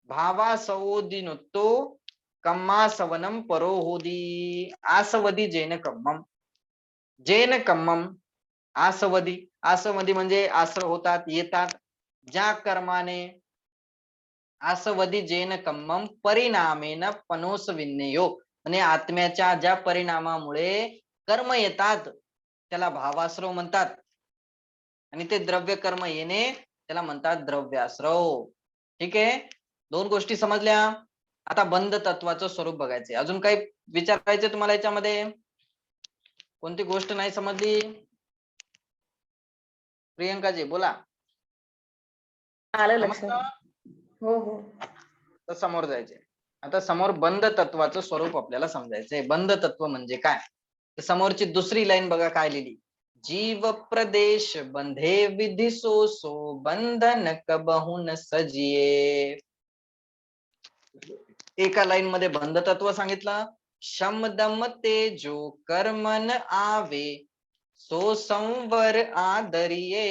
भावासवोदिनुत्तो कम्मासवनम परोहोदी. आसवदी जेन कम्मम. जेन कम्मम आसवदी. आसवदी म्हणजे आश्रव होतात, येतात. ज्या कर्माने आसवदी जेन कम्मम परिणामेन पनोस विन्नेयो, आणि आत्म्याच्या ज्या परिणामामुळे कर्म येतात त्याला भावाश्रव म्हणतात. आणि ते द्रव्य कर्म येणे त्याला म्हणतात द्रव्याश्रव. ठीक आहे. 2 गोष्टी समजल्या. आता बंध तत्वाचं स्वरूप बघायचे. अजून काही विचारायचे तुम्हाला याच्यामध्ये? कोणती गोष्ट नाही समजली? प्रियंकाजी बोला. आलं लक्षात. हो हो. तर समोर जायचे. आता समोर बंध तत्वाचं स्वरूप आपल्याला समजायचंय. बंध तत्व म्हणजे काय? तर समोरची दुसरी लाईन बघा काय लिहिली. जीव प्रदेश बंधे विधि सो बंधन कबहु न सजिये. एका लाईन मध्ये बंध तत्व सांगितलं, शम दम तेजो कर्मन आवे, सो संवर आदरिये,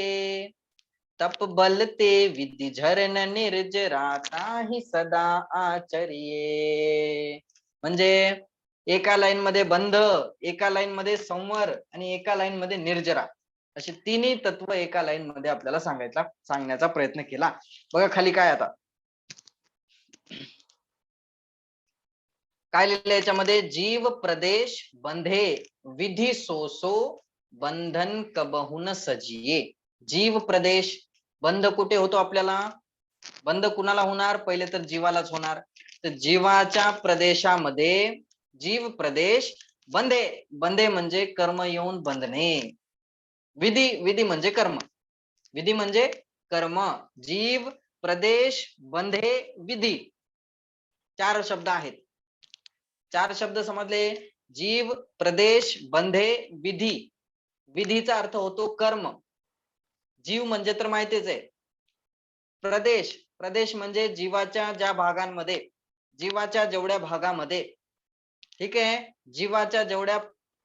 तप बल ते विधि झरन निर्जरा, ताहि सदा आचरिये. म्हणजे एका लाईन मध्ये बंध, एका लाईन मध्ये संवर आणि एका लाईन मध्ये निर्जरा, अशी तिन्ही तत्व एका लाईन मध्ये आपल्याला सांगण्याचा प्रयत्न केला. बघा खाली काय आता काय लिहिलंय याच्यामध्ये, जीव प्रदेश बंधे, विधी सोसो बंधन कबहुन सजिये. जीव प्रदेश, बंध कुठे होतो आपल्याला, बंध कुणाला होणार, पहिले तर जीवालाच होणार. तर जीवाच्या प्रदेशामध्ये जीव प्रदेश बंधे, बंधे म्हणजे कर्म येऊन बंधने, विधी, विधी म्हणजे कर्म, विधी म्हणजे कर्म, जीव प्रदेश बंधे विधी, चार शब्द आहेत. चार शब्द समजले, जीव प्रदेश बंधे विधी. विधीचा अर्थ होतो कर्म, जीव म्हणजे तर माहितीच आहे. प्रदेश, प्रदेश म्हणजे जीवाच्या ज्या भागांमध्ये, जीवाच्या जेवढ्या भागामध्ये, ठीक आहे, जीवाच्या जेवढ्या,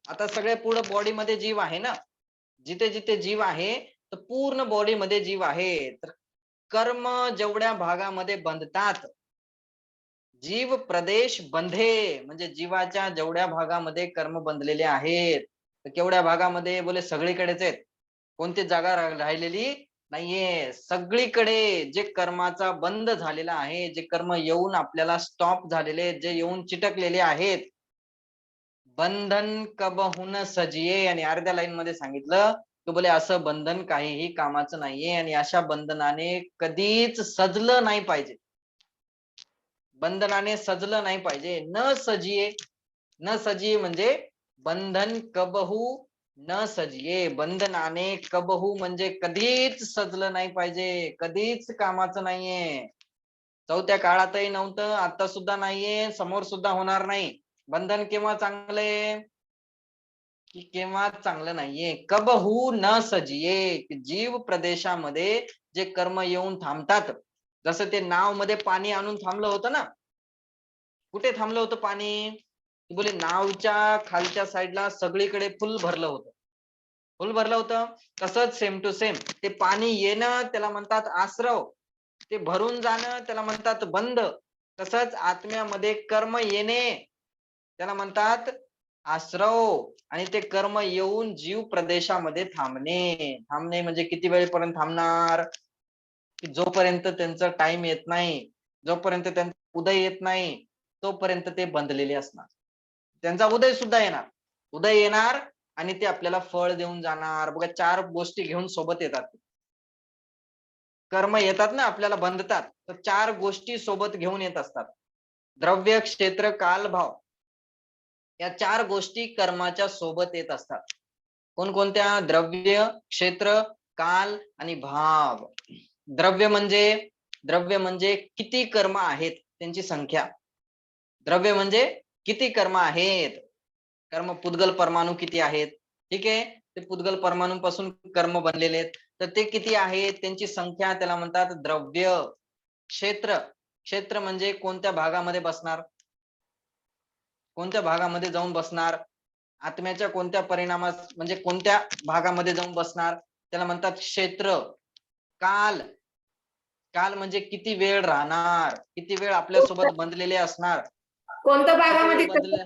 आता सगळे पूर्ण बॉडी मध्ये जीव आहे ना, जिथे जिथे जीव आहे तर पूर्ण बॉडी मध्ये जीव आहे. तर कर्म जेवढ्या भागामध्ये बंधतात, जीव प्रदेश बंधे म्हणजे जीवाच्या जेवढ्या भागामध्ये कर्म बंधलेले आहेत, तर केवढ्या भागामध्ये, बोले सगळीकडेच आहेत, कोणती जागा राहिलेली नाहीये. सगळीकडे जे कर्माचा बंध झालेला आहे, जे कर्म येऊन आपल्याला स्टॉप झालेले, जे येऊन चिटकलेले आहेत, बंधन कबहुन सजिये. आणि अर्ध्या लाईन मध्ये सांगितलं की बोले असं बंधन काहीही कामाचं नाहीये आणि अशा बंधनाने कधीच सजलं नाही पाहिजे, बंधनाने सजलं नाही पाहिजे. न सजिये, न सजिये म्हणजे बंधन कबहू न सजिये, बंधनाने कबहू म्हणजे कधीच सजलं नाही पाहिजे, कधीच कामाचं नाहीये. चौथ्या काळातही नव्हतं, आता सुद्धा नाहीये, समोर सुद्धा होणार नाही. बंधन केव्हा चांगलंय की केव्हा चांगलं नाहीये. कबहू न सजिये, जीव प्रदेशामध्ये जे कर्म येऊन थांबतात, जसं ते नाव मध्ये पाणी आणून थांबलं होतं ना, कुठे थांबलं होतं पाणी, बोले नावच्या खालच्या साईडला सगळीकडे फुल भरलं होतं, फुल भरलं होतं. तसंच सेम टू सेम ते पाणी येणं त्याला म्हणतात आश्रव, ते भरून जाणं त्याला म्हणतात बंध. तसंच आत्म्यामध्ये कर्म येणे त्याला म्हणतात आश्रव, आणि ते कर्म येऊन जीव प्रदेशामध्ये थांबणे. थांबणे म्हणजे किती वेळपर्यंत थांबणार, की जोपर्यंत त्यांचा टाइम येत नाही, जोपर्यंत त्यांचा उदय येत नाही, तोपर्यंत ते बंधलेले असणार. त्यांचा उदय सुद्धा येणार, उदय येणार आणि ते आपल्याला फळ देऊन जाणार. बघा चार गोष्टी घेऊन सोबत येतात, कर्म येतात ना आपल्याला बंधतात, तर चार गोष्टी सोबत घेऊन येत असतात, द्रव्य, क्षेत्र, काल, भाव. या चार गोष्टी कर्माच्या सोबत येत असतात. कोणकोणत्या, द्रव्य, क्षेत्र, काल आणि भाव. द्रव्य म्हणजे किती कर्म आहेत त्यांची संख्या, द्रव्य म्हणजे किती कर्म आहेत, कर्म पुद्गल परमाणू किती आहेत, ठीक आहे, ते पुद्गल परमाणू पासून कर्म बनलेले आहेत, तर ते किती आहेत त्यांची संख्या, त्याला म्हणतात द्रव्य. क्षेत्र, क्षेत्र म्हणजे कोणत्या भागामध्ये बसणार, कोणत्या भागामध्ये जाऊन बसणार, आत्म्याच्या कोणत्या परिणामात म्हणजे कोणत्या भागामध्ये जाऊन बसणार, त्याला म्हणतात क्षेत्र. काल, काल म्हणजे किती वेळ राहणार, किती वेळ आपल्या सोबत बंधलेले असणार, कोणत्या किती वेळ भागामध्ये बंधले,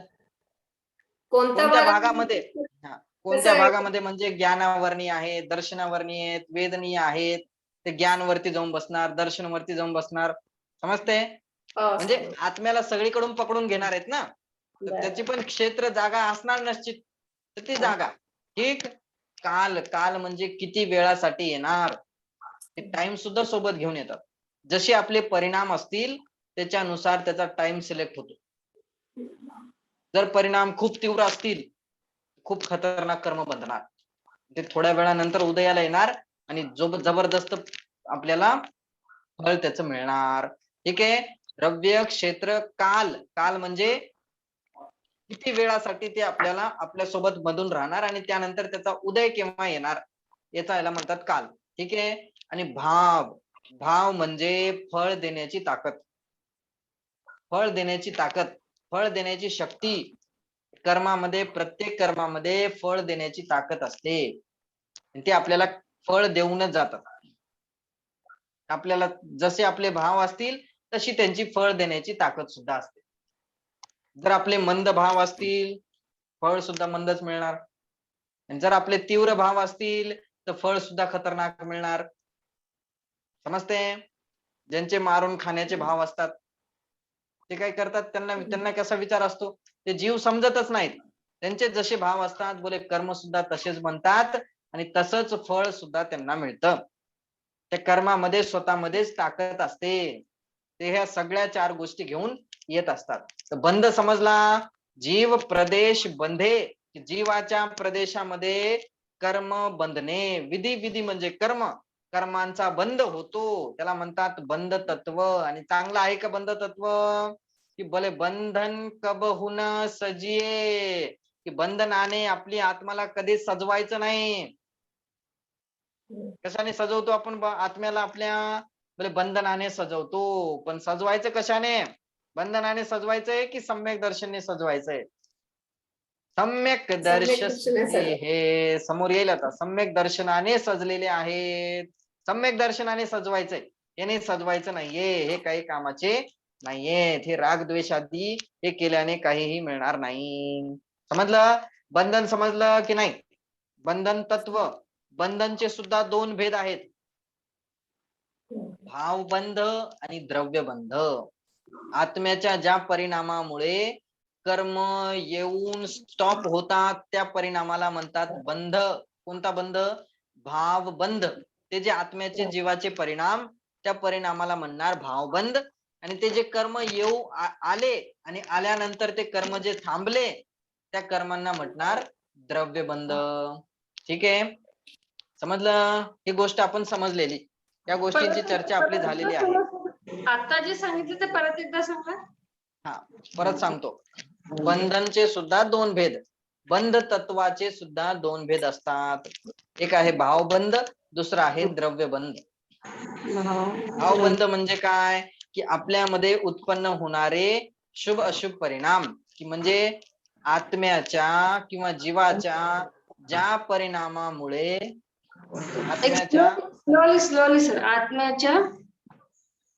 कोणत्या कोणत्या भागामध्ये, भागामध्ये हा, कसं कोणत्या आहे? भागामध्ये म्हणजे ज्ञानावरणी आहेत, दर्शनावरणी आहेत, वेदनीय आहेत, ते ज्ञानवरती जाऊन बसणार, दर्शनवरती जाऊन बसणार, समजते. म्हणजे आत्म्याला सगळीकडून पकडून घेणार आहेत ना, तर त्याची पण क्षेत्र जागा असणार निश्चित, तर ती जागा, ठीक. काल, काल म्हणजे किती वेळासाठी येणार, ते टाइम सुद्धा सोबत घेऊन येतात. जसे आपले परिणाम असतील त्याच्यानुसार त्याचा टाइम सिलेक्ट होतो. जर परिणाम खूप तीव्र असतील, खूप खतरनाक कर्म बंधणार, ते थोड्या वेळानंतर उदयाला येणार आणि जबरदस्त आपल्याला फळ त्याचं मिळणार, ठीक आहे. द्रव्य, क्षेत्र, काल, काल म्हणजे किती वेळासाठी ते आपल्याला आपल्या सोबत मधून राहणार आणि त्यानंतर त्याचा उदय केव्हा येणार, याला म्हणतात काल, ठीक आहे. आणि भाव, भाव म्हणजे फळ देण्याची ताकद, फळ देण्याची ताकद, फळ देण्याची शक्ती, कर्मामध्ये, प्रत्येक कर्मामध्ये फळ देण्याची ताकद असते. आणि ते आपल्याला फळ देऊनच जातात. आपल्याला जसे आपले भाव असतील तशी त्यांची फळ देण्याची ताकद सुद्धा असते. जर आपले मंद भाव असतील फळ सुद्धा मंदच मिळणार. आणि जर आपले तीव्र भाव असतील तर फळ सुद्धा खतरनाक मिळणार. समजते? ज्यांचे मारून खाण्याचे भाव असतात ते काय करतात, त्यांना कसा विचार असतो, ते जीव समजतच नाहीत. त्यांचे जसे भाव असतात बोले कर्म सुद्धा तसेच बनतात आणि तसंच फळ सुद्धा त्यांना मिळतं. त्या कर्मामध्ये स्वतःमध्येच ताकद असते. ते ह्या सगळ्या 4 गोष्टी घेऊन येत असतात. तर बंध समजला, जीव प्रदेश बंधे, जीवाच्या प्रदेशामध्ये कर्म बंधने, विधी म्हणजे कर्म, कर्मांचा बंध होतो, त्याला म्हणतात बंध तत्व. आणि चांगलं आहे का बंध तत्व, की भले बंधन कबहुन सजिये, की बंधनाने आपली आत्माला कधी सजवायचं नाही. कशाने सजवतो आपण आत्म्याला आपल्या, भले बंधनाने सजवतो, पण सजवायचं कशाने, बंधनाने सजवायचंय की सम्यक दर्शनने सजवायचंय. सम्यक दर्शनाने, हे समोर येईल आता, सम्यक दर्शनाने सजलेले आहेत. सम्यक दर्शनाने सजवायचंय, याने सजवायचं नाहीये. हे काही कामाचे नाहीये. हे राग द्वेष आदी हे केल्याने काहीही मिळणार नाही. समजलं? बंधन समजलं की नाही? बंधन तत्व, बंधनचे सुद्धा 2 भेद आहेत, भावबंध आणि द्रव्यबंध. आत्म्याच्या ज्या परिणामामुळे कर्म येऊन स्टॉप होतात त्या परिणामाला म्हणतात बंध. कोणता बंध? भावबंध. ते जे आत्म्याचे जीवाचे परिणाम, त्या परिणामाला म्हणणार भावबंध. आणि ते जे कर्म येऊ आले आणि आल्यानंतर ते कर्म जे थांबले त्या कर्मांना म्हणणार द्रव्यबंध. ठीक आहे, समजलं? ही गोष्ट आपण समजलेली, या गोष्टींची चर्चा आपली झालेली आहे. आता जे सांगितलं ते परत एकदा सांगा. हा, परत सांगतो. बंधनचे सुद्धा 2 भेद, बंध तत्वाचे सुद्धा 2 भेद असतात. एक आहे भावबंध, दुसरा आहे द्रव्यबंध. भावबंध म्हणजे काय, की आपल्यामध्ये उत्पन्न होणारे शुभ अशुभ परिणाम, की म्हणजे आत्म्याच्या किंवा जीवाच्या ज्या परिणामामुळे, स्लोली सर,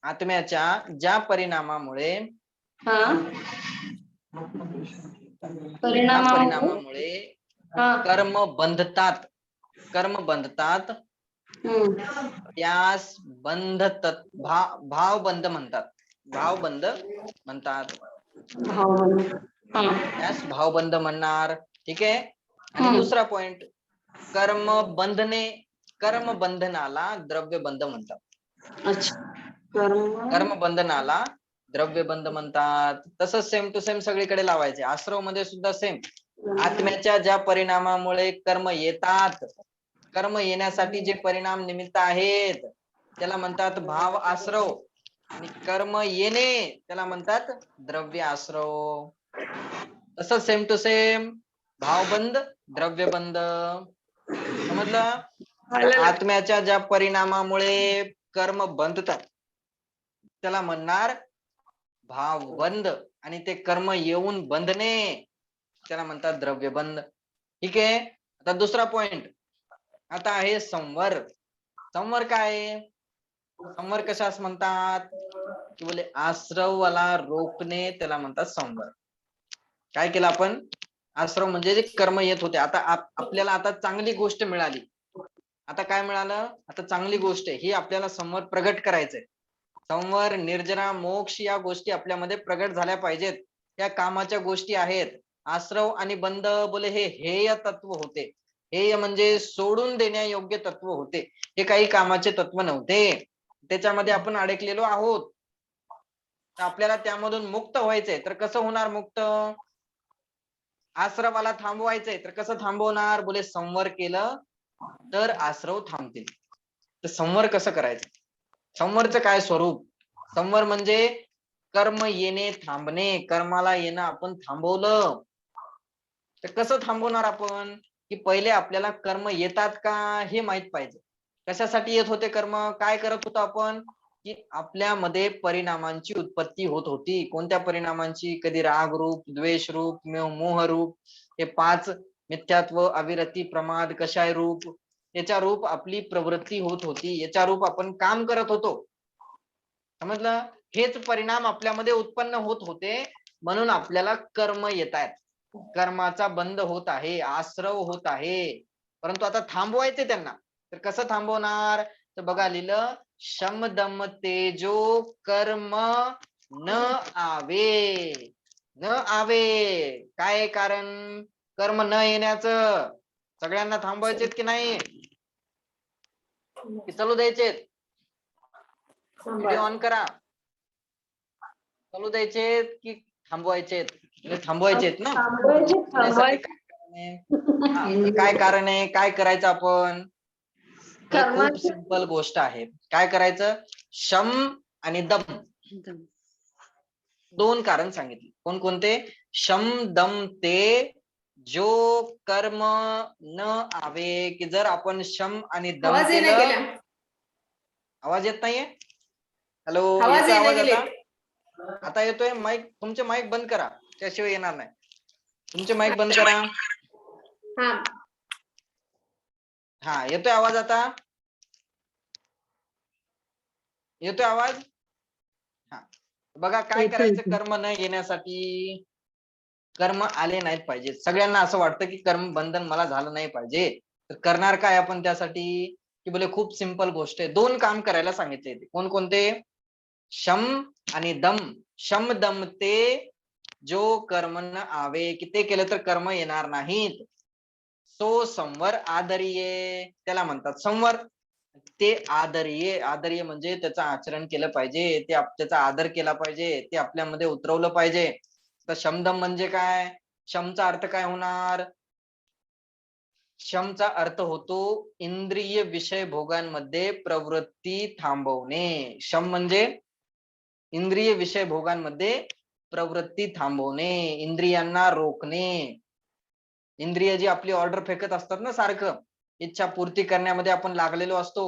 आत्म्याच्या ज्या परिणामामुळे, परिणामामुळे कर्म बंधतात, त्यास भावबंध म्हणतात. त्यास भावबंध म्हणणार. ठीक आहे. आणि दुसरा पॉइंट, कर्म बंधनाला द्रव्यबंध म्हणतात. कर्मबंधनाला द्रव्यबंध म्हणतात. तसंच सेम टू सेम सगळीकडे लावायचे. आश्रव मध्ये सुद्धा सेम, आत्म्याच्या ज्या परिणामामुळे कर्म येतात, कर्म येण्यासाठी जे परिणाम निमित्त आहेत त्याला म्हणतात भाव आश्रव, आणि कर्म येणे त्याला म्हणतात द्रव्य आश्रव. तसंच सेम टू सेम भावबंध द्रव्यबंध. समजलं? आत्म्याच्या ज्या परिणामामुळे कर्म बंधतात त्याला म्हणणार भावबंध, आणि ते कर्म येऊन बंधने त्याला म्हणतात द्रव्यबंध. ठीक आहे. आता दुसरा पॉइंट आता आहे संवर. संवर काय? संवर कशास म्हणतात, की बोले आश्रवाला रोखणे त्याला म्हणतात संवर. काय केलं आपण? आश्रव म्हणजे जे कर्म येत होते, आता आपल्याला आता चांगली गोष्ट मिळाली. आता काय मिळालं? आता चांगली गोष्ट आहे, ही आपल्याला संवर प्रगट करायचंय. संवर, निर्जरा, मोक्ष या गोष्टी आपल्यामध्ये प्रगट झाल्या पाहिजेत. या कामाच्या गोष्टी आहेत. आश्रव आणि बंध बोले हे हेय तत्व होते. हेय म्हणजे सोडून देण्यायोग्य तत्व होते. हे काही कामाचे तत्व नव्हते. त्याच्यामध्ये आपण अडकलेलो आहोत. आपल्याला त्यामधून मुक्त व्हायचंय. तर कसं होणार मुक्त? आश्रवाला थांबवायचंय तर कसं थांबवणार? बोले संवर केलं तर आश्रव थांबतील. तर संवर कसं करायचं? संवरचं काय स्वरूप? संवर म्हणजे कर्म येणे थांबणे. कर्माला येणं आपण थांबवलं. तर कसं थांबवणार आपण? की पहिले आपल्याला कर्म येतात का हे माहित पाहिजे. कशासाठी येत होते कर्म? काय करत होतो आपण? की आपल्यामध्ये परिणामांची उत्पत्ती होत होती. कोणत्या परिणामांची? कधी राग रूप, द्वेष रूप, मोह रूप, हे 5 मिथ्यात्व, अविरती, प्रमाद, कषाय रूप, याच्या रूप आपली प्रवृत्ती होत होती, याच्या रूप आपण काम करत होतो. समजलं? हेच परिणाम आपल्यामध्ये उत्पन्न होत होते, म्हणून आपल्याला कर्म येत आहेत. कर्माचा बंध होत आहे, आश्रव होत आहे, परंतु आता थांबवायचे त्यांना. तर कसं थांबवणार? तर बघा लिहिलं, शम दम तेजो कर्म न आवे. न आवे काय आहे कारण? कर्म न येण्याचं. सगळ्यांना थांबवायचे की नाही? की चालू द्यायचे? व्हिडिओ ऑन करा. चालू द्यायचे की थांबवायचे? थांबवायचे ना? त्यासाठी काय कारण आहे? हा, काय कारण आहे? काय करायचं आपण? तर खूप सिंपल गोष्ट आहे. काय करायचं? शम आणि दम, एकदम. 2 कारण सांगितले. कोणकोणते? शम दम ते जो कर्म न आवे, की जर आपण शम आणि दम आवाज येणे केलं. गेला. आवाज येत नाहीये? हॅलो, आवाज येतोय येणे आवाज गेले. आता? आता येतोय? माईक, तुमचे माईक बंद करा, त्याशिवाय येणार नाही. तुमचे माईक बंद करा. हा, हा, येतोय आवाज आता? येतोय आवाज? हा, बघा काय येतोय, करायचं येतोय. कर्म न येण्यासाठी. कर्म आले नाहीत पाहिजे. सगळ्यांना असं वाटतं की कर्म बंधन मला झालं नाही पाहिजे, तर करणार काय आपण त्यासाठी? की बोले खूप सिंपल गोष्ट आहे. 2 काम करायला सांगितले. कोणकोणते? शम आणि दम. शम दम ते जो कर्म न आवे, की ते केलं तर कर्म येणार नाहीत. सो संवर आदरिये, त्याला म्हणतात संवर. ते आदरिये, आदरिये म्हणजे त्याचं आचरण केलं पाहिजे, ते त्याचा आदर केला पाहिजे, ते आपल्यामध्ये उतरवलं पाहिजे. तर शमदम म्हणजे काय? शमचा अर्थ काय होणार? शमचा अर्थ होतो इंद्रिय विषय भोगांमध्ये प्रवृत्ती थांबवणे. शम म्हणजे इंद्रिय विषय भोगांमध्ये प्रवृत्ती थांबवणे, इंद्रियांना रोखणे. इंद्रिय जी आपली ऑर्डर फेकत असतात ना सारखं, इच्छा पूर्ती करण्यामध्ये आपण लागलेलो असतो,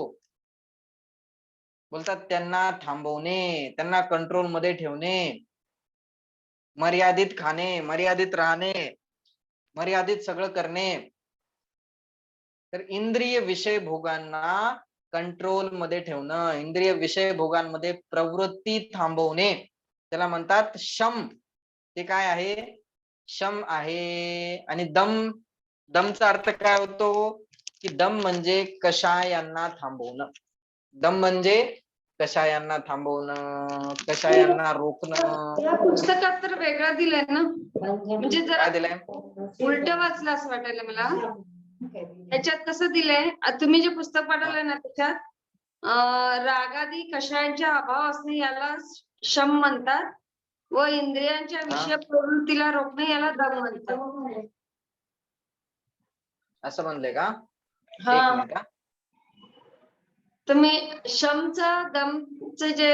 बोलतात त्यांना थांबवणे, त्यांना कंट्रोल मध्ये ठेवणे, मर्यादित खाणे, मर्यादित राहणे, मर्यादित सगळं करणे. तर इंद्रिय विषय भोगांना कंट्रोल मध्ये ठेवणं, इंद्रिय विषय भोगांमध्ये प्रवृत्ती थांबवणे, त्याला म्हणतात शम. ते काय आहे? शम आहे. आणि दम, दमचा अर्थ काय होतो? की दम म्हणजे कषायांना थांबवणं. दम म्हणजे कषायांना थांबवणं, कषायांना रोखणं. या पुस्तकात तर वेगळं दिलंय ना, म्हणजे जरा काय दिलंय? उलट वाचलं असं वाटायला मला. त्याच्यात कसं दिलंय, तुम्ही जे पुस्तक पाठवलंय ना त्याच्यात रागादी कषायांचा अभाव असणे याला शम म्हणतात, व इंद्रियांच्या विषय प्रवृत्तीला रोखणे याला दम म्हणतात. असं म्हणलंय का? हा, एक मिनिट. तुम्ही शमचं दमचं जे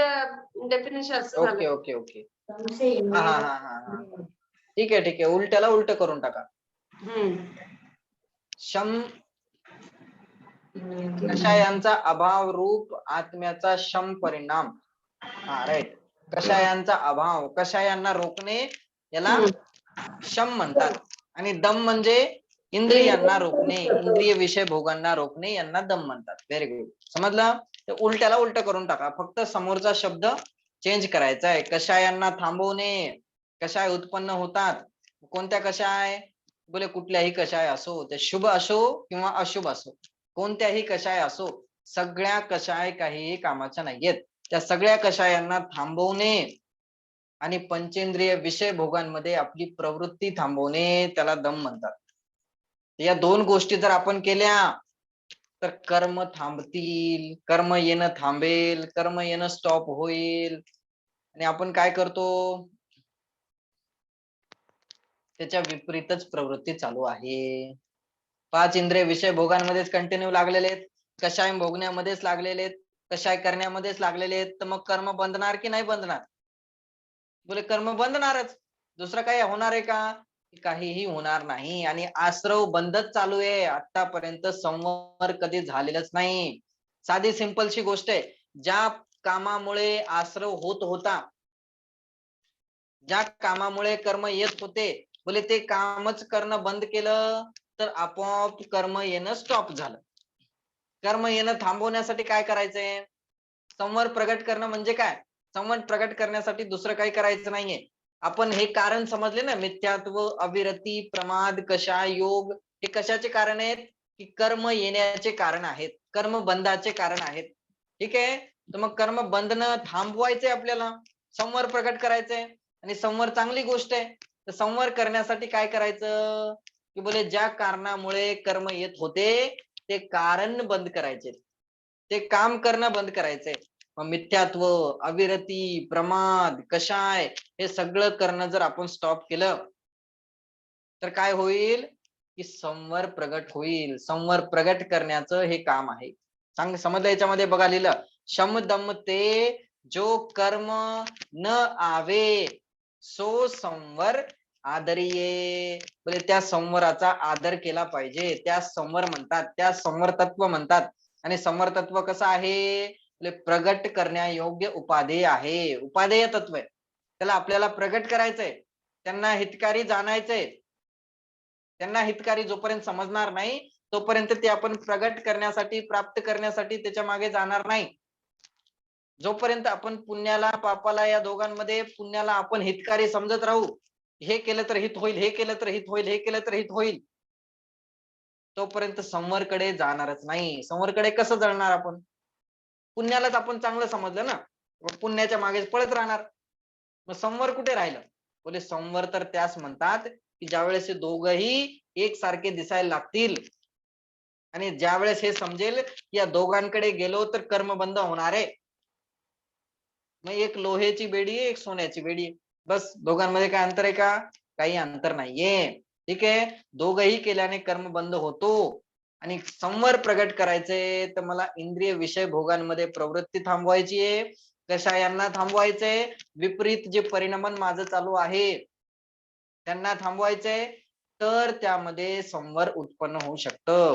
डेफिनेशन असं झालं. Okay okay okay. हा हा हा हा हा, ठीक आहे ठीक आहे. उलट्याला उलट करून टाका. शम कषायांचा अभाव रूप आत्म्याचा शम परिणाम. हा राईट. कषायांचा अभाव, कषायांना रोखणे याला शम म्हणतात. आणि दम म्हणजे इंद्रियांना रोखणे, इंद्रिय विषय भोगांना रोखणे यांना दम म्हणतात. Very good. समजलं? तर उलट्याला उलट करून टाका, फक्त समोरचा शब्द चेंज करायचा आहे. कषायांना थांबवणे. कषाय उत्पन्न होतात. कोणत्या कषाय? बोले कुठल्याही कषाय असो, ते शुभ असो किंवा अशुभ असो, कोणत्याही कषाय असो, सगळ्या कषाय काहीही कामाच्या नाहीयेत. त्या सगळ्या कषायांना थांबवणे आणि पंचेंद्रिय विषय भोगांमध्ये आपली प्रवृत्ती थांबवणे त्याला दम म्हणतात. या 2 गोष्टी जर आपण केल्या तर कर्म थांबतील, कर्म येणं थांबेल, कर्म येणं स्टॉप होईल. आणि आपण काय करतो? त्याच्या विपरीतच प्रवृत्ती चालू आहे. 5 इंद्रिय विषय भोगांमध्येच कंटिन्यू लागलेले आहेत, कषाय भोगण्यामध्येच लागलेले आहेत, कषाय करण्यामध्येच लागलेले आहेत. तर मग कर्म बंधणार की नाही बंधणार? बोले कर्म बंधणारच. दुसरं काही होणार आहे का? काहीही होणार नाही. आणि आश्रव बंधच चालू आहे. आतापर्यंत संवर कधी झालेलंच नाही. साधी सिंपलशी गोष्ट आहे. ज्या कामामुळे आश्रव होत होता, ज्या कामामुळे कर्म येत होते, बोले ते कामच करणं बंद केलं तर आपोआप कर्म येणं स्टॉप झालं. कर्म येणं थांबवण्यासाठी काय करायचंय? संवर प्रगट करणं म्हणजे काय? संवर प्रगट करण्यासाठी दुसरं काही करायचं नाहीये. आपण हे कारण समजले ना, मिथ्यात्व, अविरती, प्रमाद, कषाय, योग, हे कशाचे कारण आहेत? की कर्म येण्याचे कारण आहेत, कर्म बंधाचे कारण आहेत. ठीक आहे, तर मग कर्म बंधन थांबवायचे आपल्याला, संवर प्रगट करायचंय. आणि संवर चांगली गोष्ट आहे. तर संवर करण्यासाठी काय करायचं? की बोले ज्या कारणामुळे कर्म येत होते ते कारण बंद करायचे, ते काम करणं बंद करायचंय. मग मिथ्यात्व, अविरती, प्रमाद, कषाय, हे सगळं करणं जर आपण स्टॉप केलं तर काय होईल? की संवर प्रगट होईल. संवर प्रगट करण्याचं हे काम आहे. सांग समजलं याच्यामध्ये? बघा लिहिलं, शम दम ते जो कर्म न आवे सो संवर आदरिये. म्हणजे त्या संवराचा आदर केला पाहिजे. त्या संवर म्हणतात, त्या संवर तत्व म्हणतात. आणि संवर तत्व कसं आहे? प्रगट करण्यायोग्य उपादेय आहे, उपादेय तत्व आहे. त्याला आपल्याला प्रगट करायचंय, त्यांना हितकारी जाणायचंय. त्यांना हितकारी जोपर्यंत समजणार नाही तोपर्यंत ते आपण प्रगट करण्यासाठी, प्राप्त करण्यासाठी त्याच्या मागे जाणार नाही. जोपर्यंत आपण पुण्याला पापाला या दोघांमध्ये पुण्याला आपण हितकारी समजत राहू, हे केलं तर हित होईल, हे केलं तर हित होईल, हे केलं तर हित होईल, तोपर्यंत संवरकडे जाणारच नाही. संवरकडे कसं जळणार आपण? पुण्यालाच आपण चांगलं समजलं ना, पुण्याच्या मागे पळत राहणार. मग संवर कुठे राहिलं? बोले संवर तर त्यास म्हणतात की ज्यावेळेस हे दोघही एकसारखे दिसायला लागतील आणि ज्यावेळेस हे समजेल की या दोघांकडे गेलो तर कर्म बंद होणार आहे. मग एक लोहेची बेडी आहे, एक सोन्याची बेडी आहे, बस. दोघांमध्ये काय अंतर आहे का? काही अंतर नाहीये. ठीक आहे, दोघही केल्याने कर्म बंद होतो. आणि संवर प्रगट करायचे तर मला इंद्रिय विषय भोगांमध्ये प्रवृत्ती थांबवायची आहे, कषायांना थांबवायचंय, विपरीत जे परिणामन माझं चालू आहे त्यांना थांबवायचंय, तर त्यामध्ये संवर उत्पन्न होऊ शकतं.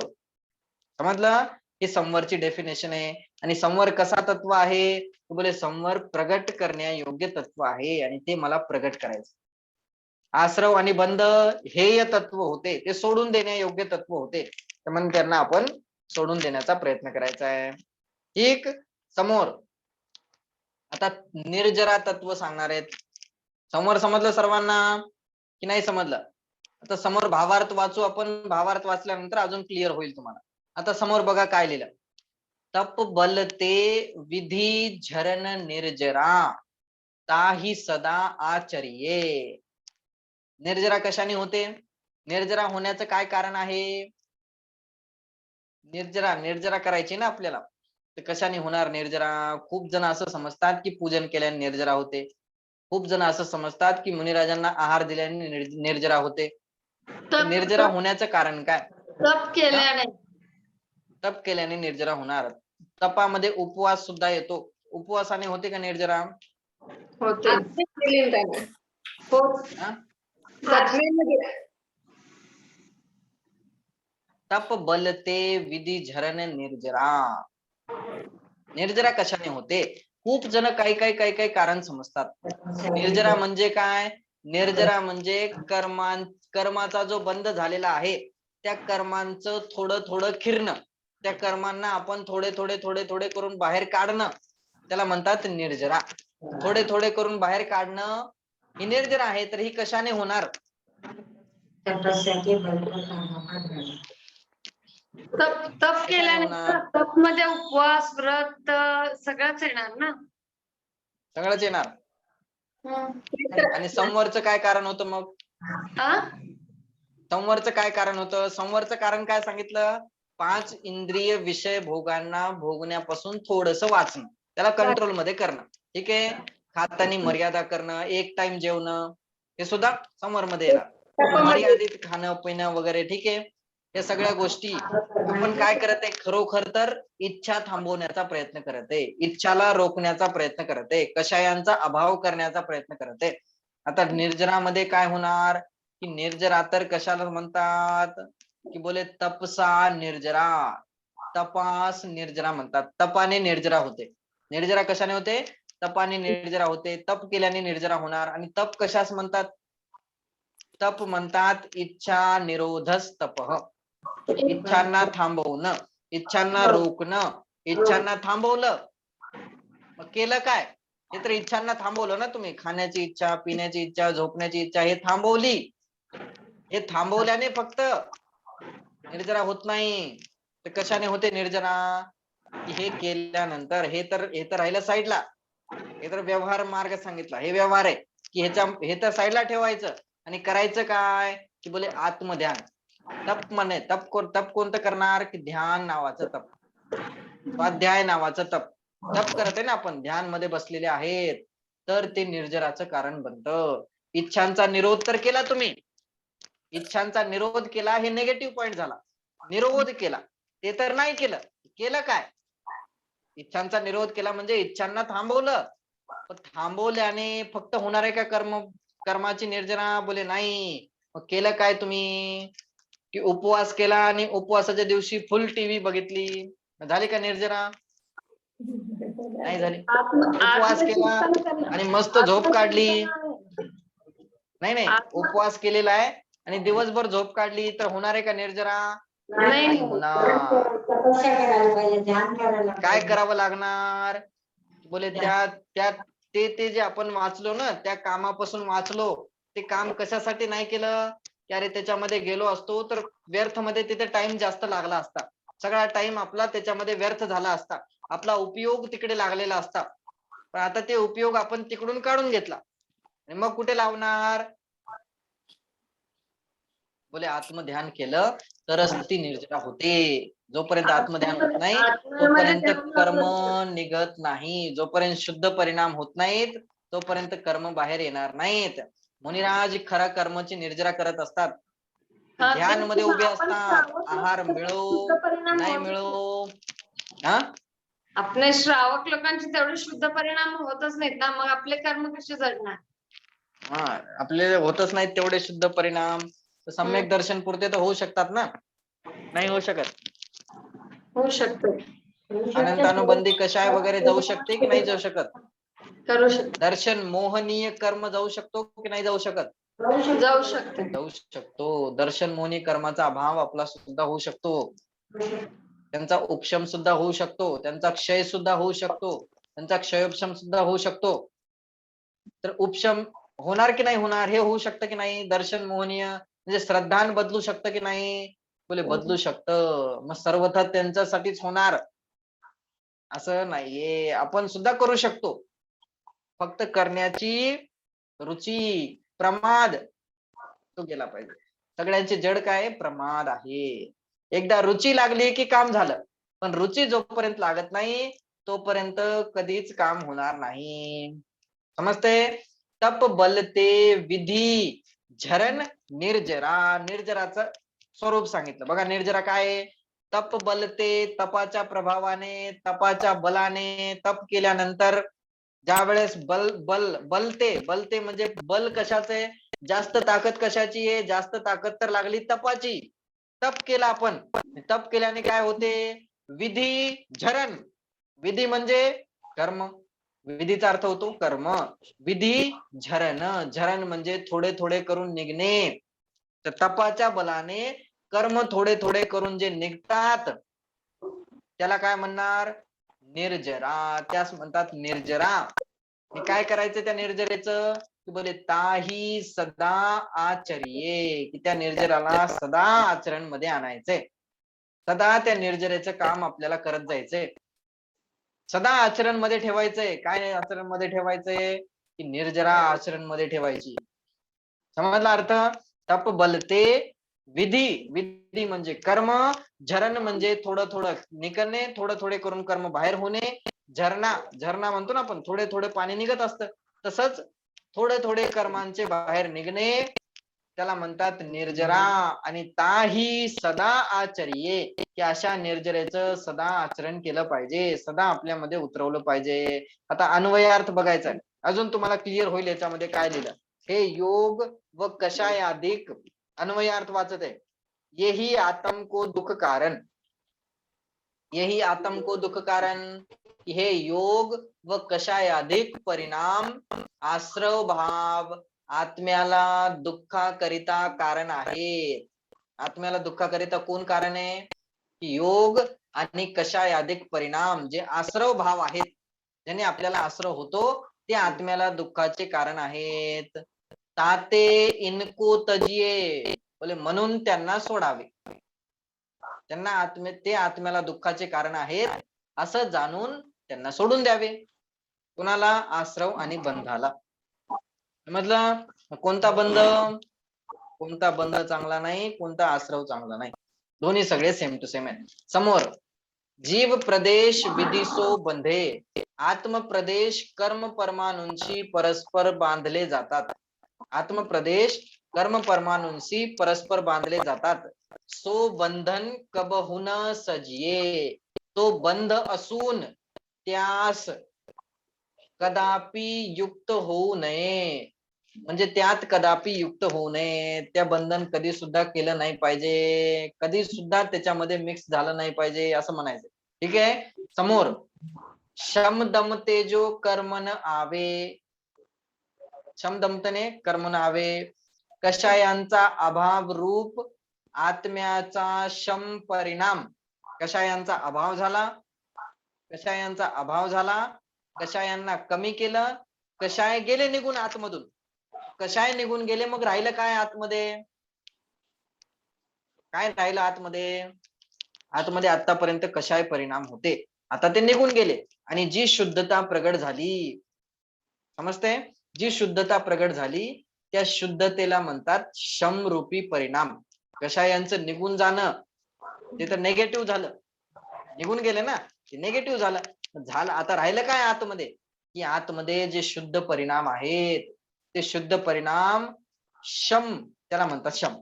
समजलं? ही संवरची डेफिनेशन आहे. आणि संवर कसा तत्व आहे? बोले संवर प्रगट करण्यायोग्य तत्व आहे आणि ते मला प्रगट करायचं. आश्रव आणि बंध हेय तत्व होते, ते सोडून देण्यायोग्य तत्व होते, तर म्हणून त्यांना आपण सोडून देण्याचा प्रयत्न करायचा आहे. ठीक, समोर आता निर्जरा तत्व सांगणार आहेत. समोर समजलं सर्वांना की नाही समजलं? आता समोर भावार्थ वाचू आपण, भावार्थ वाचल्यानंतर अजून क्लिअर होईल तुम्हाला. आता समोर बघा काय लिहिलं, तप बल ते विधी झरण निर्जरा ताही सदा आचर्ये. निर्जरा कशाने होते? निर्जरा होण्याचं काय कारण आहे? निर्जरा करायची ना आपल्याला, तर कशाने होणार निर्जरा? खूप जण असं समजतात की पूजन केल्याने निर्जरा होते, खूप जण असं समजतात की मुनिराजांना आहार दिल्याने निर्जरा होते. निर्जरा होण्याचं कारण काय? तप केल्याने. तप केल्याने निर्जरा होणार. तपामध्ये उपवास सुद्धा येतो, उपवासाने होते का निर्जरा? होते. हा? तप बलते विधी झरण निर्जरा. निर्जरा कशाने होते? खूप जण काही कारण समजतात. निर्जरा म्हणजे काय? निर्जरा म्हणजे कर्माचा जो बंध झालेला आहे त्या कर्मांचं थोडं थोडं किरणं, त्या कर्मांना आपण थोडे थोडे करून बाहेर काढणं, त्याला म्हणतात निर्जरा. थोडे थोडे करून बाहेर काढणं ही निर्जरा आहे. तर ही कशाने होणार? तप केल्याने. तप मध्ये उपवास, व्रत सगळंच येणार ना? सगळंच येणार. आणि संवरचं काय कारण होतं मग? संवरचं काय कारण होतं? संवरचं कारण काय सांगितलं? 5 इंद्रिय विषय भोगांना भोगण्यापासून थोडस वाचणं, त्याला कंट्रोल मध्ये करणं. ठीक आहे, खाताना मर्यादा करणं, एक टाइम जेवणं, हे सुद्धा संवर मध्ये येणार. मर्यादित खाणं पिणं वगैरे. ठीक आहे, या सगळ्या गोष्टी आपण काय करत आहे? खरोखर तर इच्छा थांबवण्याचा प्रयत्न करत आहे, इच्छाला रोखण्याचा प्रयत्न करत आहे, कषायांचा अभाव करण्याचा प्रयत्न करत आहे. आता निर्जरामध्ये काय होणार? की निर्जरा तर कशाला म्हणतात? की बोले तपसा निर्जरा, तपास निर्जरा म्हणतात. तपाने निर्जरा होते. निर्जरा कशाने होते? तपाने निर्जरा होते. तप केल्याने निर्जरा होणार. आणि तप कशास म्हणतात? तप म्हणतात इच्छा निरोधस तपः. इच्छांना थांबवणं, इच्छांना रोखणं, इच्छांना थांबवलं. मग केलं काय? हे तर इच्छांना थांबवलं ना तुम्ही. खाण्याची इच्छा, पिण्याची इच्छा, झोपण्याची इच्छा हे थांबवली. हे थांबवल्याने फक्त निर्जरा होत नाही. तर कशाने होते निर्जरा? हे केल्यानंतर हे तर राहिलं साईडला. हे तर व्यवहार मार्ग सांगितला. हे व्यवहार आहे की हे तर साईडला ठेवायचं आणि करायचं काय की बोले आत्मध्यान. तप म्हणे तप कोणतं करणार की ध्यान नावाचं तप, स्वाध्याय नावाचं तप. तप करत आहे ना आपण, ध्यान मध्ये बसलेले आहेत, तर ते निर्जराचं कारण बनतं. इच्छांचा निरोध तर केला तुम्ही, इच्छांचा निरोध केला हे निगेटिव्ह पॉइंट झाला. निरोध केला ते तर नाही केलं. केलं काय? इच्छांचा निरोध केला म्हणजे इच्छांना थांबवलं. पण थांबवल्याने फक्त होणार आहे का कर्माची निर्जरा? बोले नाही. मग केलं काय तुम्ही की उपवास केला आणि उपवासाच्या दिवशी फुल टीव्ही बघितली, झाली का निर्जरा? नाही झाली. उपवास केला आणि मस्त झोप काढली, नाही उपवास केलेला आहे आणि दिवसभर झोप काढली, तर होणार आहे का निर्जरा? नाही होणार. काय करावं लागणार? बोले ते जे आपण वाचलो ना, त्या कामापासून वाचलो. ते काम कशासाठी नाही केलं की अरे त्याच्यामध्ये गेलो असतो तर व्यर्थ मध्ये तिथे टाइम जास्त लागला असता. सगळा टाइम आपला त्याच्यामध्ये व्यर्थ झाला असता. आपला उपयोग तिकडे लागलेला असता. पण आता ते उपयोग आपण तिकडून काढून घेतला आणि मग कुठे लावणार? बोले आत्मध्यान केलं तरच ती निर्जरा होते. जोपर्यंत आत्मध्यान होत नाही तोपर्यंत कर्म निघत नाही. जोपर्यंत शुद्ध परिणाम होत नाहीत तोपर्यंत कर्म बाहेर येणार नाहीत. मुनिराज खरा कर्माची निर्जरा करत असतात. ध्यान मध्ये उभे असतात. आहार मिळो नाही मिळो. हा, आपले श्रावक लोकांचे तेवढे शुद्ध परिणाम होतच नाहीत ना, मग आपले कर्म कसे जडणार? हा, आपले होतच नाहीत तेवढे शुद्ध परिणाम. तर सम्यक दर्शन पुरते तर होऊ शकतात ना? नाही होऊ शकत. होऊ शकतो. अनंतानुबंधी कषाय वगैरे जाऊ शकते की नाही जाऊ शकत? करू शकतो. दर्शन मोहनीय कर्म जाऊ शकतो की नाही जाऊ शकत? जाऊ शकते. जाऊ शकतो. दर्शन मोहनीय कर्माचा अभाव आपला सुद्धा होऊ शकतो. त्यांचा उपशम सुद्धा होऊ शकतो. त्यांचा क्षय सुद्धा होऊ शकतो. त्यांचा क्षयोपशम सुद्धा होऊ शकतो. तर उपशम होणार की नाही होणार? हे होऊ शकतं की नाही? दर्शन मोहनीय म्हणजे श्रद्धान बदलू शकतं की नाही? बोले बदलू शकतं. मग सर्वथा त्यांच्यासाठीच होणार असं नाहीये. आपण सुद्धा करू शकतो. फक्त करण्याची रुची, प्रमाद तो गेला पाहिजे. सगळ्यांची जड काय? प्रमाद आहे. एकदा रुची लागली की काम झालं. पण रुची जोपर्यंत लागत नाही तोपर्यंत कधीच काम होणार नाही. समजते? तप बलते विधी झरण निर्जरा. निर्जराचं स्वरूप सांगितलं बघा. निर्जरा काय? तप बलते, तपाच्या प्रभावाने, तपाच्या बलाने, तप केल्यानंतर ज्या वेळेस बलते म्हणजे बल कशाचे? जास्त ताकद कशाची आहे? जास्त ताकद तर लागली तपाची. तप केला आपण, तप केल्याने काय होते? विधी झरण. विधी म्हणजे कर्म, विधीचा अर्थ होतो कर्म. विधी झरण, झरण म्हणजे थोडे थोडे करून निघणे. तर तपाच्या बलाने कर्म थोडे थोडे करून जे निघतात त्याला काय म्हणणार? निर्जरा. त्यास म्हणतात निर्जरा. हे काय करायचं त्या निर्जरेचं? बोले ताही सदा आचर्ये, की त्या निर्जराला सदा आचरण मध्ये आणायचंय. सदा त्या निर्जरेचं काम आपल्याला करत जायचंय. सदा आचरण मध्ये ठेवायचंय. काय आचरण मध्ये ठेवायचंय? की निर्जरा आचरण मध्ये ठेवायची. समजला अर्थ? तप बलते विधी, विधी म्हणजे कर्म, झरण म्हणजे थोडं थोडं निघणे, थोडं थोडे करून कर्म बाहेर होणे. झरणा, झरणा म्हणतो ना आपण, थोडे थोडे पाणी निघत असतं, तसंच थोडे थोडे कर्मांचे बाहेर निघणे त्याला म्हणतात निर्जरा. आणि ताही सदा आचर्ये, की अशा निर्जरेचं सदा आचरण केलं पाहिजे, सदा आपल्यामध्ये उतरवलं पाहिजे. आता अन्वयार्थ बघायचा आहे, अजून तुम्हाला क्लिअर होईल याच्यामध्ये काय लिहिलं. हे योग व कषाय अधिक अन्वयार्थ वाचत आहे. यही आत्म को दुख कारण, यही आत्म को दुख कारण, हे योग व कषायाधिक परिणाम आश्रव भाव आत्म्याला दुःखाकरिता कारण आहे. आत्म्याला दुःखाकरिता कोण कारण आहे? योग आणि कषायाधिक परिणाम जे आश्रव भाव आहेत, ज्याने आपल्याला आश्रव होतो, ते आत्म्याला दुःखाचे कारण आहेत. ताते इनको तजिये, बोले म्हणून त्यांना सोडावे. त्यांना ते आत्म्याला दुःखाचे कारण आहेत असं जाणून त्यांना सोडून द्यावे. कुणाला? आश्रव आणि बंधाला. समजलं? कोणता बंध? कोणता बंध चांगला नाही, कोणता आश्रव चांगला नाही, दोन्ही सगळे सेम टू सेम आहे. समोर जीव प्रदेश विधिसो बंधे, आत्म प्रदेश कर्म परमाणूंशी परस्पर बांधले जातात. आत्म प्रदेश कर्म परमाणूंशी परस्पर बांधले जातात. सो बंधन कबहुन सजिये, तो बंध असून त्यास कदापि युक्त होऊ नये. म्हणजे त्यात कदापि युक्त होऊ नये, त्या बंधन कधी सुद्धा केलं नाही पाहिजे, कधी सुद्धा त्याच्यामध्ये मिक्स झालं नाही पाहिजे असं म्हणायचं. ठीक आहे. समोर शम दम तेजो कर्मन आवे, शम दमतने कर्मन आवे, कषायांचा अभाव रूप आत्म्याचा शम परिणाम. कषायांचा अभाव झाला, कषायांचा अभाव झाला, कषायांना कमी केलं, कषाय गेले निघून आतमधून, कषाय निघून गेले, मग राहिलं काय आतमध्ये? काय राहिलं आतमध्ये? आतमध्ये आतापर्यंत कषाय परिणाम होते, आता ते निघून गेले आणि जी शुद्धता प्रगट झाली, समजते? जी शुद्धता प्रगट झाली त्या शुद्धतेला म्हणतात शमरूपी परिणाम. कषायांचं निघून जाणं ते तर नेगेटिव्ह झालं, निघून गेले ना, ते नेगेटिव्ह झालं. आता राहिलं काय आतमध्ये? की आतमध्ये जे शुद्ध परिणाम आहेत ते शुद्ध परिणाम शम, त्याला म्हणतात शम.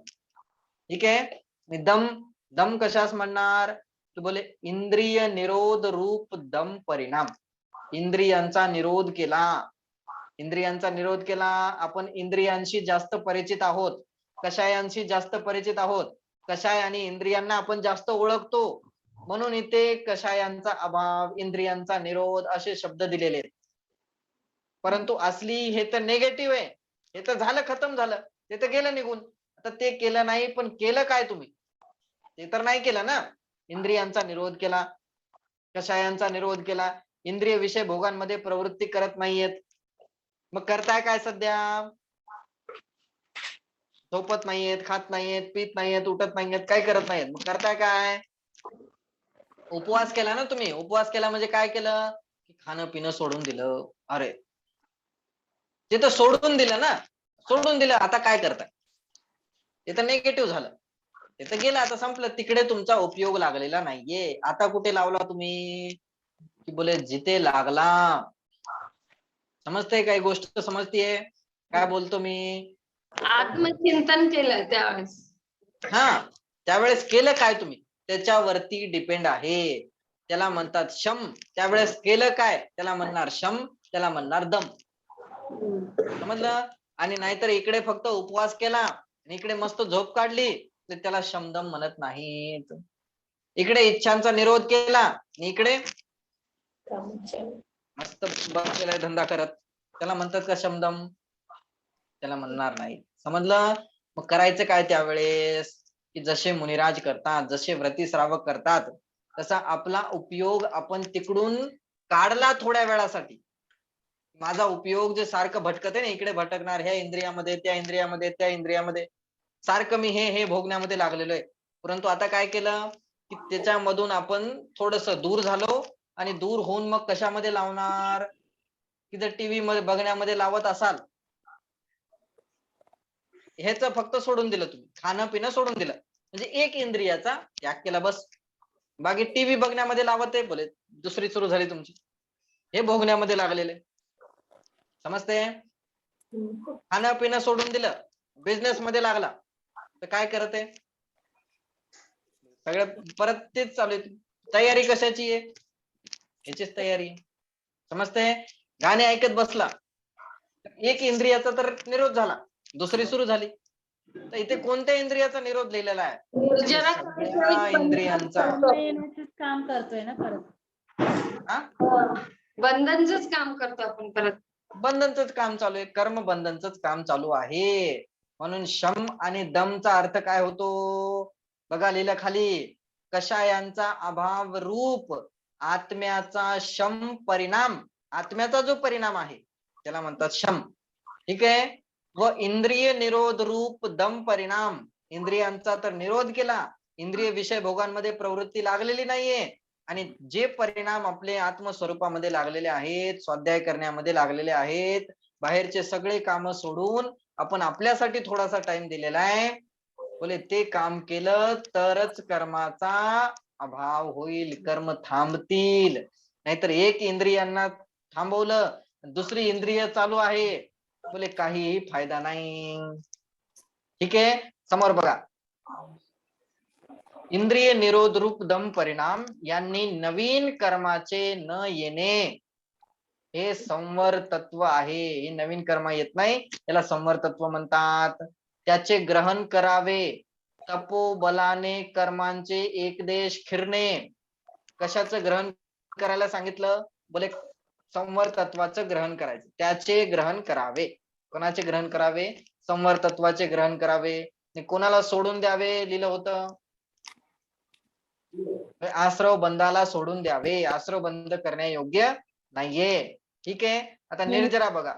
ठीक आहे. दम, दम कशास म्हणणार? तू बोले इंद्रिय निरोध रूप दम परिणाम. इंद्रियांचा निरोध केला, इंद्रियांचा निरोध केला. आपण इंद्रियांशी जास्त परिचित आहोत, कषायांशी जास्त परिचित आहोत, कषाय आणि इंद्रियांना आपण जास्त ओळखतो, म्हणून इथे कषायांचा अभाव, इंद्रियांचा निरोध असे शब्द दिलेले आहेत. परंतु असली हे तर नेगेटिव्ह आहे, हे तर झालं, खतम झालं, ते तर गेलं निघून. आता ते केलं नाही, पण केलं काय तुम्ही? ते तर नाही केलं ना. इंद्रियांचा निरोध केला, कषायांचा निरोध केला, इंद्रिय विषय भोगांमध्ये प्रवृत्ती करत नाहीयेत. मग करताय काय सध्या? झोपत नाहीयेत, खात नाहीयेत, पीत नाहीयेत, उठत नाहीयेत, काय करत नाहीयेत. मग करताय काय? उपवास केला ना तुम्ही. उपवास केला म्हणजे काय केलं? खाणं पिणं सोडून दिलं. अरे ते तर सोडून दिलं ना, सोडून दिलं. आता काय करताय? ते तर नेगेटिव्ह झालं, ते तर गेलं, आता संपलं. तिकडे तुमचा उपयोग लागलेला नाहीये. आता कुठे लावला तुम्ही? की बोले जिथे लागला. समजते? काही गोष्ट समजतीये काय बोलतो मी? आत्मचिंतन केलं त्यावेळेस. हा, त्यावेळेस केलं काय तुम्ही त्याच्यावरती डिपेंड आहे. त्याला म्हणतात शम. त्यावेळेस केलं काय त्याला म्हणणार शम, त्याला म्हणणार दम. समजलं? आणि नाहीतर इकडे फक्त उपवास केला आणि इकडे मस्त झोप काढली तर त्याला शमदम म्हणत नाहीत. इकडे इच्छांचा निरोध केला आणि इकडे मस्त बसलेला धंदा करत, त्याला म्हणतात का शमदम? त्याला म्हणणार नाही. समजलं? मग करायचं काय त्यावेळेस? की जसे मुनिराज करतात, जसे व्रती श्रावक करतात, तसा आपला उपयोग आपण तिकडून काढला थोड्या वेळासाठी. माझा उपयोग जे सारखं भटकत आहे ना, इकडे भटकणार, ह्या इंद्रियामध्ये, त्या इंद्रियामध्ये, त्या इंद्रियामध्ये, सारखं मी हे भोगण्यामध्ये लागलेलो आहे. परंतु आता काय केलं की त्याच्यामधून आपण थोडस दूर झालो आणि दूर होऊन मग कशामध्ये लावणार? की जर टीव्ही मध्ये बघण्यामध्ये लावत असाल, ह्याच फक्त सोडून दिलं तुम्ही, खाणं पिणं सोडून दिलं, म्हणजे एक इंद्रियाचा त्याग केला बस. बाकी टीव्ही बघण्यामध्ये लावत आहे, बोले दुसरी सुरू झाली तुमची, हे भोगण्यामध्ये लागलेले. समजते? खाणं पिणं सोडून दिलं, बिझनेस मध्ये लागला, तर काय करत आहे? सगळं परत तेच चालू आहे. तयारी कशाची आहे? याचीच तयारी. समजते? गाणे ऐकत बसला, एक इंद्रियाचा तर निरोध झाला, दुसरी सुरू झाली. तर इथे कोणत्या इंद्रियाचा निरोध लिहिलेला आहे? जरा सगळ्या इंद्रियांचा. काम करतोय ना परत. हा बंधनच काम करतो आपण परत. बंधनच काम चालू आहे, कर्म बंधनच काम चालू आहे. म्हणून शम आणि दमचा अर्थ काय होतो बघा लिहिलं खाली, कषायांचा अभाव रूप आत्म्याचा शम परिणाम, आत्म्याचा जो परिणाम आहे त्याला म्हणतात शम. ठीक आहे. व इंद्रिय निरोध रूप दम परिणाम, इंद्रियांचा तर निरोध केला, इंद्रिय विषय भोगांमध्ये प्रवृत्ती लागलेली नाहीये, आणि जे परिणाम आपले आत्मस्वरूपामध्ये लागलेले आहेत, स्वाध्याय करण्यामध्ये लागलेले आहेत, बाहेरचे सगळे काम सोडून आपण आपल्यासाठी थोडासा टाइम दिलेला आहे, बोले ते काम केलं तरच कर्माचा अभाव होईल, कर्म थांबतील. नाहीतर एक इंद्रियांना थांबवलं, दुसरी इंद्रिय चालू आहे, बोले काहीही फायदा नाही. ठीक आहे. समोर बघा, इंद्रिय निरोध रूप दम परिणाम यांनी नवीन कर्माचे न येणे हे संवर तत्व आहे. हे नवीन कर्म येत नाही, याला संवर तत्व म्हणतात. त्याचे ग्रहण करावे, तपोबलाने कर्मांचे एकदेश फिरणे. कशाचं ग्रहण करायला सांगितलं, बोले संवर तत्वाचं ग्रहण करायचं, त्याचे ग्रहण करावे. कोणाचे ग्रहण करावे, संवर तत्वाचे ग्रहण करावे. कोणाला सोडून द्यावे लिहिलं होतं, आश्रव बंधाला सोडून द्यावे, आश्रव बंध करण्यायोग्य नाहीये. ठीक आहे. आता निर्जरा बघा,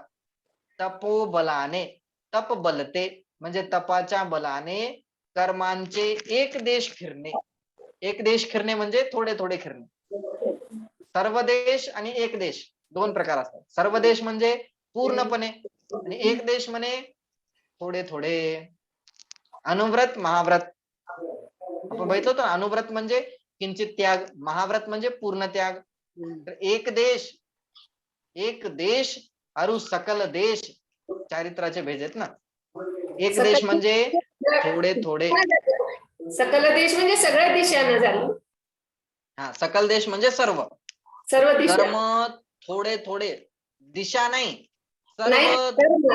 तपोबलाने, तप बलते म्हणजे तपाच्या बलाने कर्मांचे एक देश फिरणे. एक देश फिरणे म्हणजे थोडे थोडे फिरणे. सर्व देश आणि एक देश दोन प्रकार असतात. सर्व देश म्हणजे पूर्णपणे, आणि एक देश म्हणे थोडे थोडे. अनुव्रत महाव्रत आपण बघितलं होतं, अनुव्रत म्हणजे किंचित त्याग, महाव्रत म्हणजे पूर्ण त्याग. एक देश, एक देश अरु सकल देश, चारित्राचे भेद आहेत ना. एक देश म्हणजे थोडे थोडे, सकल देश म्हणजे सगळ्या दिशांना झालं. हा सकल देश म्हणजे सर्व सर्व दिशा कर्म, थोडे थोडे, दिशा नाही, नाही, सर्व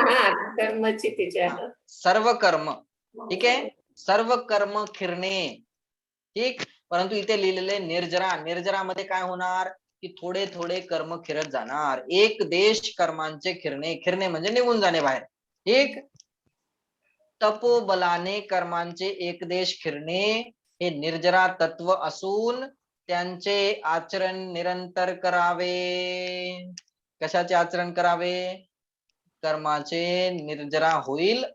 कर्माची तिच्या सर्व कर्म. ठीक आहे. सर्व कर्म फिरणे. ठीक. परंतु इथे लिहिलेले निर्जरा, निर्जरामध्ये काय होणार की थोडे थोडे कर्म फिरत जाणार, एक देश कर्मांचे फिरणे, फिरणे म्हणजे निघून जाणे बाहेर. एक तपोबलाने कर्मांचे एक देश फिरणे हे निर्जरा तत्व असून त्यांचे आचरण निरंतर करावे. कशाचे आचरण करावे, कर्माचे निर्जरा होईल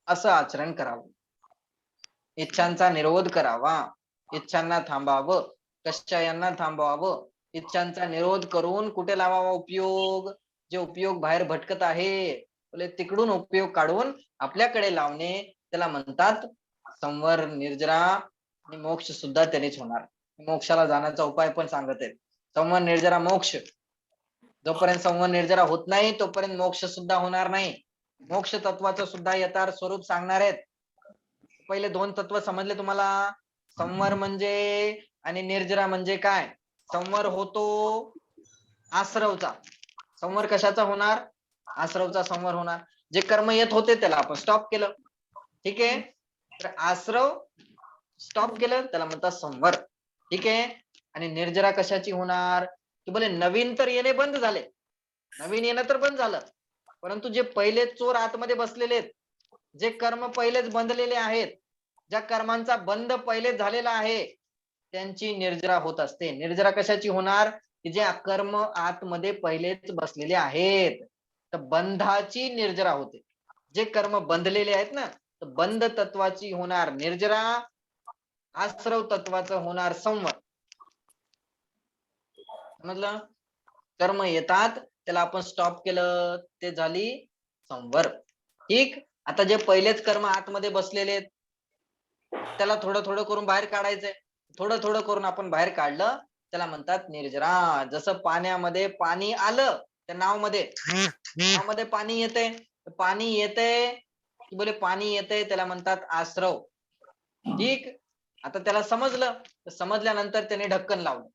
असं आचरण करावं. इच्छांचा निरोध करावा, इच्छांना थांबावं, कषायांना थांबवावं, इच्छांचा निरोध करून कुठे लावावा उपयोग, जे उपयोग बाहेर भटकत आहे बोले तिकडून उपयोग काढून आपल्याकडे लावणे, त्याला म्हणतात संवर, निर्जरा. आणि मोक्ष सुद्धा त्यानेच होणार. मोक्षाला जाण्याचा उपाय पण सांगत आहेत. संवर निर्जरा मोक्ष, जोपर्यंत संवर निर्जरा होत नाही तोपर्यंत मोक्ष सुद्धा होणार नाही. मोक्ष तत्वाचं सुद्धा यथार्थ स्वरूप सांगणार आहेत. पहिले दोन तत्व समजले तुम्हाला, संवर म्हणजे आणि निर्जरा म्हणजे काय. संवर होतो आश्रवचा, संवर कशाचा होणार, आश्रवचा संवर होणार. जे कर्म येत होते त्याला आपण स्टॉप केलं. ठीक आहे. तर आश्रव स्टॉप केलं त्याला म्हणतात संवर. ठीक आहे. आणि निर्जरा कशाची होणार की बोले नवीन तर येणे बंद झाले, नवीन येणं तर बंद झालं, परंतु जे पहिले चोर आतमध्ये बसलेले आहेत, जे कर्म पहिलेच बंधलेले आहेत, ज्या कर्मांचा बंध पहिलेच झालेला आहे त्यांची निर्जरा होत असते. निर्जरा कशाची होणार की जे कर्म आतमध्ये पहिलेच बसलेले आहेत, तर बंधाची निर्जरा होते. जे कर्म बंधलेले आहेत ना, तर बंध तत्वाची होणार निर्जरा, आश्रव तत्वाचं होणार संवर. समजलं. कर्म येतात त्याला आपण स्टॉप केलं ते झाली संवर. ठीक. आता जे पहिलेच कर्म आतमध्ये बसलेले आहेत त्याला थोडं थोडं करून बाहेर काढायचंय, थोडं थोडं करून आपण बाहेर काढलं त्याला म्हणतात निर्जरा. जसं पाण्यामध्ये पाणी आलं त्या नावमध्ये पाणी येते, पाणी येते बोले पाणी येते त्याला म्हणतात आश्रव. ठीक. आता त्याला समजलं, समजल्यानंतर त्याने ढक्कन लावलं.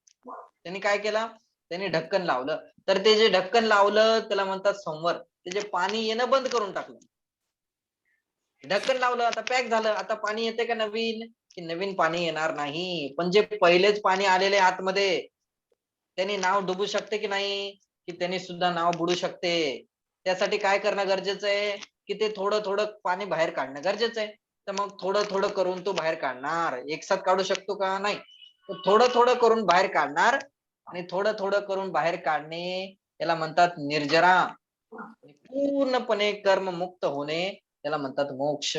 त्यांनी काय केलं, त्यांनी ढक्कन लावलं, तर ते जे ढक्कन लावलं त्याला म्हणतात संवर. ते जे पाणी येणं बंद करून टाकलं, ढक्कन लावलं, आता पॅक झालं. आता पाणी येते का नवीन, की नवीन पाणी येणार नाही. पण जे पहिलेच पाणी आलेले आतमध्ये त्यांनी नाव डुबू शकते की नाही, की त्यांनी सुद्धा नाव बुडू शकते. त्यासाठी काय करणं गरजेचं आहे, की ते थोडं थोडं पाणी बाहेर काढणं गरजेचं आहे. तर मग थोडं थोडं करून तो बाहेर काढणार. एकसाथ काढू शकतो का? नाही. थोडं थोडं करून बाहेर काढणार आणि थोडं थोडं करून बाहेर काढणे याला म्हणतात निर्जरा. पूर्णपणे कर्ममुक्त होणे त्याला म्हणतात मोक्ष.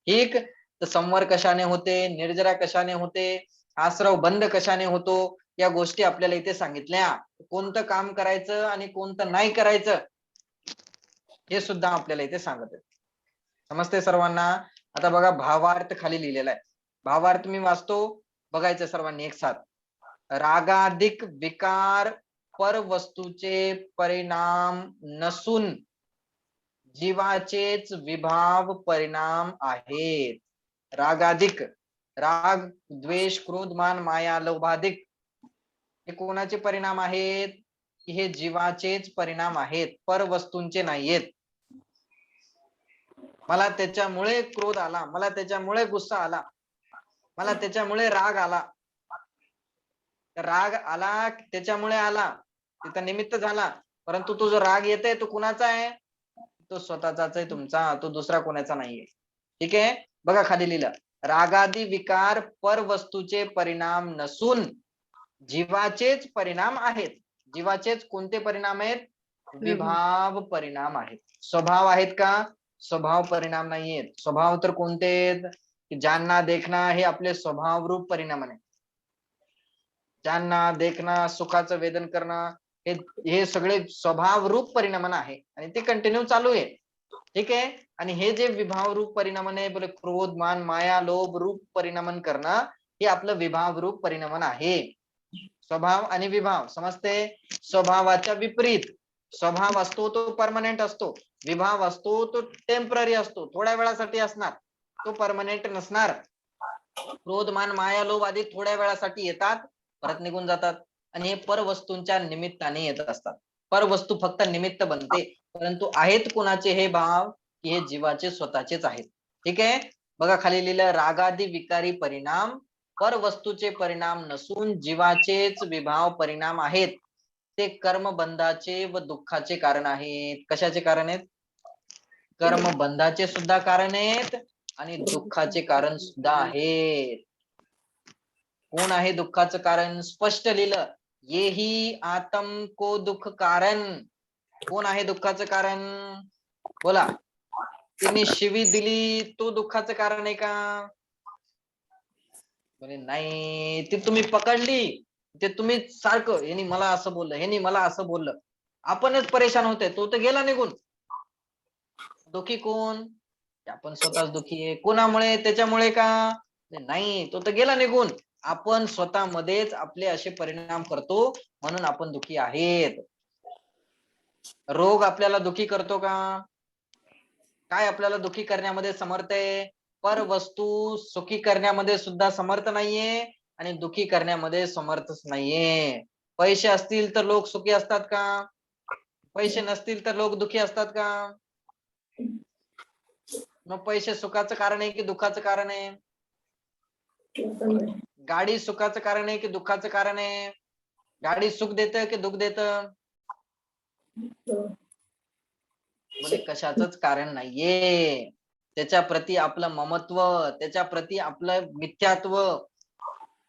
ठीक. तर संवर कशाने होते, निर्जरा कशाने होते, आश्रव बंद कशाने होतो, या गोष्टी आपल्याला इथे सांगितल्या. कोणतं काम करायचं आणि कोणतं नाही करायचं हे सुद्धा आपल्याला इथे सांगत आहे. समजते सर्वांना? आता बघा भावार्थ खाली लिहिलेला आहे. भावार्थ मी वाचतो, बघायचं सर्वांनी एक साथ. रागाधिक विकार पर वस्तूचे परिणाम नसून जीवाचेच विभाव परिणाम आहेत. रागाधिक, राग द्वेष क्रोध मान माया लोभाधिक हे कोणाचे परिणाम आहेत? हे जीवाचेच परिणाम आहेत, पर वस्तूंचे नाहीयेत. मला त्याच्यामुळे क्रोध आला, मला त्याच्यामुळे गुस्सा आला, मला त्याच्यामुळे राग आला. राग आला त्याच्यामुळे आला, तिथं निमित्त झाला, परंतु तो जो राग येतोय तो कुणाचा आहे? तो स्वतःचाच आहे तुमचा, तो दुसरा कोणाचा नाहीये. ठीक आहे. बघा खाली लिहिलं, रागादी विकार पर वस्तूचे परिणाम नसून जीवाचेच परिणाम आहेत. जीवाचेच कोणते परिणाम आहेत? विभाव परिणाम आहेत. स्वभाव आहेत का? स्वभाव परिणाम नाहीयेत. स्वभाव तर कोणते आहेत? की जानना देखना हे आपले स्वभाव रूप परिणाम आहे. जानना देखना, सुखाचं वेदन करणं, हे सगळे स्वभाव रूप परिणामन आहे आणि ते कंटिन्यू चालू आहे. ठीक आहे. आणि हे जे विभाव रूप परिणामन आहे, बोले क्रोध मान माया लोभ रूप परिणामन करणं, हे आपलं विभाव रूप परिणामन आहे. स्वभाव आणि विभाव समजते? स्वभावाच्या विपरीत स्वभाव असतो तो परमनंट असतो, विभाव असतो तो टेम्पररी असतो, थोड्या वेळासाठी असणार, तो परमनंट नसणार. क्रोध मान माया लोभ आधी थोड्या वेळासाठी येतात, परत निघून जातात आणि हे परवस्तूंच्या निमित्ताने येत असतात. परवस्तू फक्त निमित्त बनते, परंतु आहेत कुणाचे हे भाव? की हे जीवाचे स्वतःचेच आहेत. ठीक आहे. बघा खाली लिहिलं, रागादी विकारी परिणाम पर वस्तूचे परिणाम नसून जीवाचेच विभाव परिणाम आहेत. ते कर्मबंधाचे व दुःखाचे कारण आहेत. कशाचे कारण आहेत? कर्मबंधाचे सुद्धा कारण आहेत आणि दुःखाचे कारण सुद्धा आहेत. कोण आहे दुःखाचं कारण? स्पष्ट लिहिलं, येही आतम को दुःख कारण. कोण आहे दुःखाचं कारण? बोला. त्यांनी शिवी दिली तो दुःखाचं कारण आहे का? म्हणे नाही, ती तुम्ही पकडली, ते तुम्ही सारखं यांनी मला असं बोललं, यांनी मला असं बोललं, आपणच परेशान होतोय, तो तर गेला निघून. दुखी कोण? आपण स्वतःच दुखी आहे. कोणामुळे? त्याच्यामुळे का? नाही, तो तर गेला निघून. आपण स्वतःमध्येच आपले असे परिणाम करतो म्हणून आपण दुखी आहेत. रोग आपल्याला दुखी करतो का? काय आपल्याला दुखी करण्यामध्ये समर्थ आहे? पर वस्तू सुखी करण्यामध्ये सुद्धा समर्थ नाहीये आणि दुखी करण्यामध्ये समर्थच नाहीये. पैसे असतील तर लोक सुखी असतात का? पैसे नसतील तर लोक दुखी असतात का? मग पैसे सुखाचं कारण आहे की दुःखाचं कारण आहे? गाडी सुखाचं कारण आहे की दुःखाचं कारण आहे? गाडी सुख देतं की दुःख देतं? म्हणजे कशाचंच कारण नाहीये. त्याच्या प्रती आपलं ममत्व, त्याच्या प्रती आपलं मिथ्यात्व,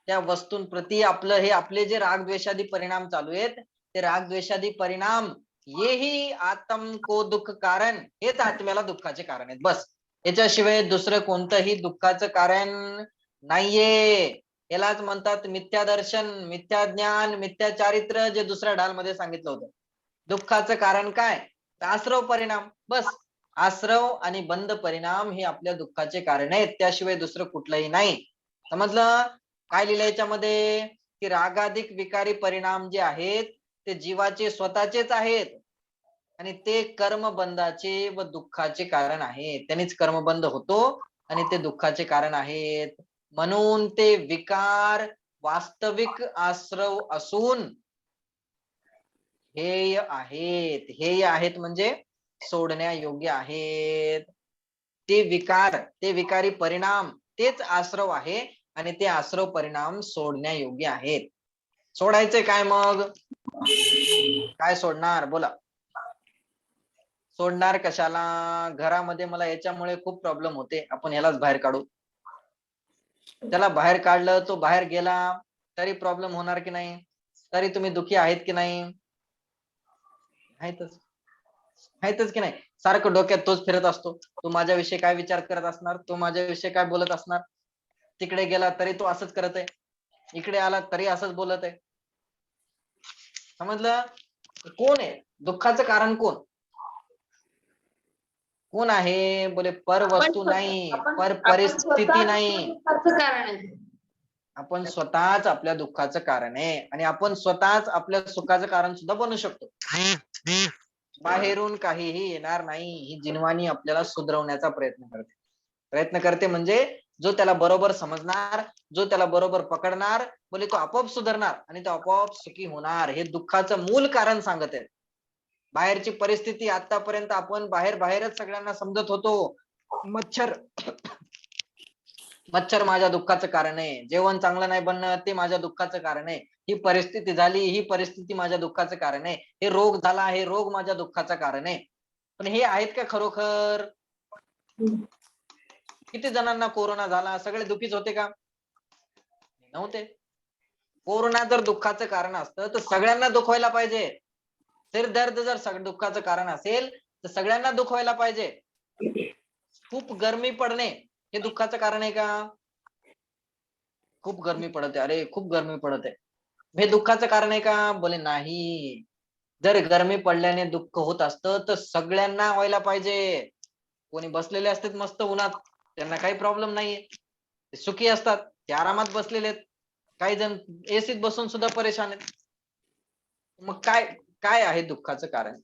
त्या वस्तूंप्रती आपलं हे आपले जे रागद्वेषादी परिणाम चालू आहेत, ते रागद्वेषादी परिणाम येही आत्म को दुःख कारण, हेच आत्म्याला दुःखाचे कारण आहेत. बस, याच्याशिवाय दुसरं कोणतंही दुःखाचं कारण नाहीये. यालाच म्हणतात मिथ्या दर्शन, मिथ्या ज्ञान, मिथ्या चारित्र्य, जे दुसऱ्या ढालमध्ये सांगितलं होतं. दुःखाचं कारण काय? आश्रव परिणाम. बस, आश्रव आणि बंद परिणाम हे आपल्या दुःखाचे कारण आहेत, त्याशिवाय दुसरं कुठलंही नाही. समजलं? काय लिहिलं याच्यामध्ये? की रागाधिक विकारी परिणाम जे आहेत ते जीवाचे स्वतःचेच आहेत आणि ते कर्मबंधाचे व दुःखाचे कारण आहेत. त्यांनीच कर्मबंध होतो आणि ते दुःखाचे कारण आहेत. म्हणून ते विकार वास्तविक आश्रव असून हेय आहेत. हेय आहेत म्हणजे सोडण्यायोग्य आहेत. ते विकार, ते विकारी परिणाम तेच आश्रव आहे आणि ते आश्रव परिणाम सोडण्यायोग्य आहेत. सोडायचंय काय मग? काय सोडणार बोला? सोडणार कशाला? घरामध्ये मला याच्यामुळे खूप प्रॉब्लेम होते, आपण ह्यालाच बाहेर काढू. त्याला बाहेर काढलं, तो बाहेर गेला तरी प्रॉब्लेम होणार की नाही? तरी तुम्ही दुखी आहेत की नाही? आहेतच की नाही? सारखं डोक्यात तोच फिरत असतो. तू माझ्याविषयी काय विचार करत असणार, तू माझ्याविषयी काय बोलत असणार. तिकडे गेला तरी तो असंच करत आहे, इकडे आला तरी असंच बोलत आहे. समजलं? कोण आहे दुःखाचं कारण? कोण आहे? बोले पर वस्तू नाही, पर परिस्थिती नाही. दुःखाचं कारण आहे. आपण स्वतःच आपल्या दुःखाचं कारण आहे आणि आपण स्वतःच आपल्या सुखाचं कारण सुद्धा बनू शकतो. बाहेरून काहीही येणार नाही. ही जिनवाणी आपल्याला सुधरवण्याचा प्रयत्न करते म्हणजे जो त्याला बरोबर समजणार, जो त्याला बरोबर पकडणार, बोले तो आपोआप सुधारणार आणि तो आपोआप सुखी होणार. हे दुःखाचं मूल कारण सांगत आहे. बाहेरची परिस्थिती आतापर्यंत आपण बाहेरच सगळ्यांना समजत होतो. मच्छर माझ्या दुःखाचं कारण आहे, जेवण चांगलं नाही बनणं ते माझ्या दुःखाचं कारण आहे, ही परिस्थिती झाली, ही परिस्थिती माझ्या दुःखाचं कारण आहे, हे रोग झाला, हे रोग माझ्या दुःखाचं कारण आहे. पण हे आहेत का खरोखर? किती जणांना कोरोना झाला, सगळे दुःखीच होते का? नव्हते. कोरोना जर दुःखाचं कारण असतं तर सगळ्यांना दुःख व्हायला पाहिजे. सिरदर्द जर दुःखाचं कारण असेल तर सगळ्यांना दुःख व्हायला पाहिजे. खूप गरमी पडणे हे दुःखाचं कारण आहे का? खूप गरमी पडते, अरे खूप गरमी पडते, हे दुःखाचं कारण आहे का? बोले नाही. जर गरमी पडल्याने दुःख होत असतं तर सगळ्यांना व्हायला पाहिजे. कोणी बसलेले असतात मस्त उन्हात, त्यांना काही प्रॉब्लेम नाहीये, ते सुखी असतात, ते आरामात बसलेले आहेत. काही जण एसीत बसून सुद्धा परेशान आहेत. मग काय काय आहे दुःखाचं कारण?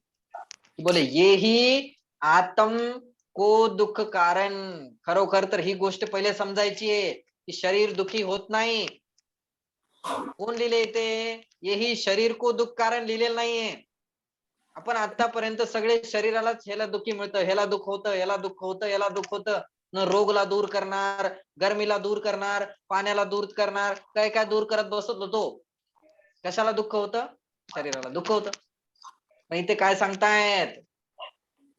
बोले येही आत्म को दुःख कारण. खरोखर तर ही गोष्ट पहिले समजायची आहे की शरीर दुखी होत नाही. कोण लिहिले ते? येही शरीर को दुःख कारण लिहिलेलं नाहीये. आपण आतापर्यंत सगळे शरीरालाच ह्याला दुःखी मिळतं, ह्याला दुःख होतं, ह्याला दुःख होतं, ह्याला दुःख होतं. न रोगला दूर करणार, गर्मीला दूर करणार, पाण्याला दूर करणार, काय काय दूर करत बसत होतो. कशाला दुःख होतं? शरीराला दुःख होतं. पण इथे काय सांगतायत?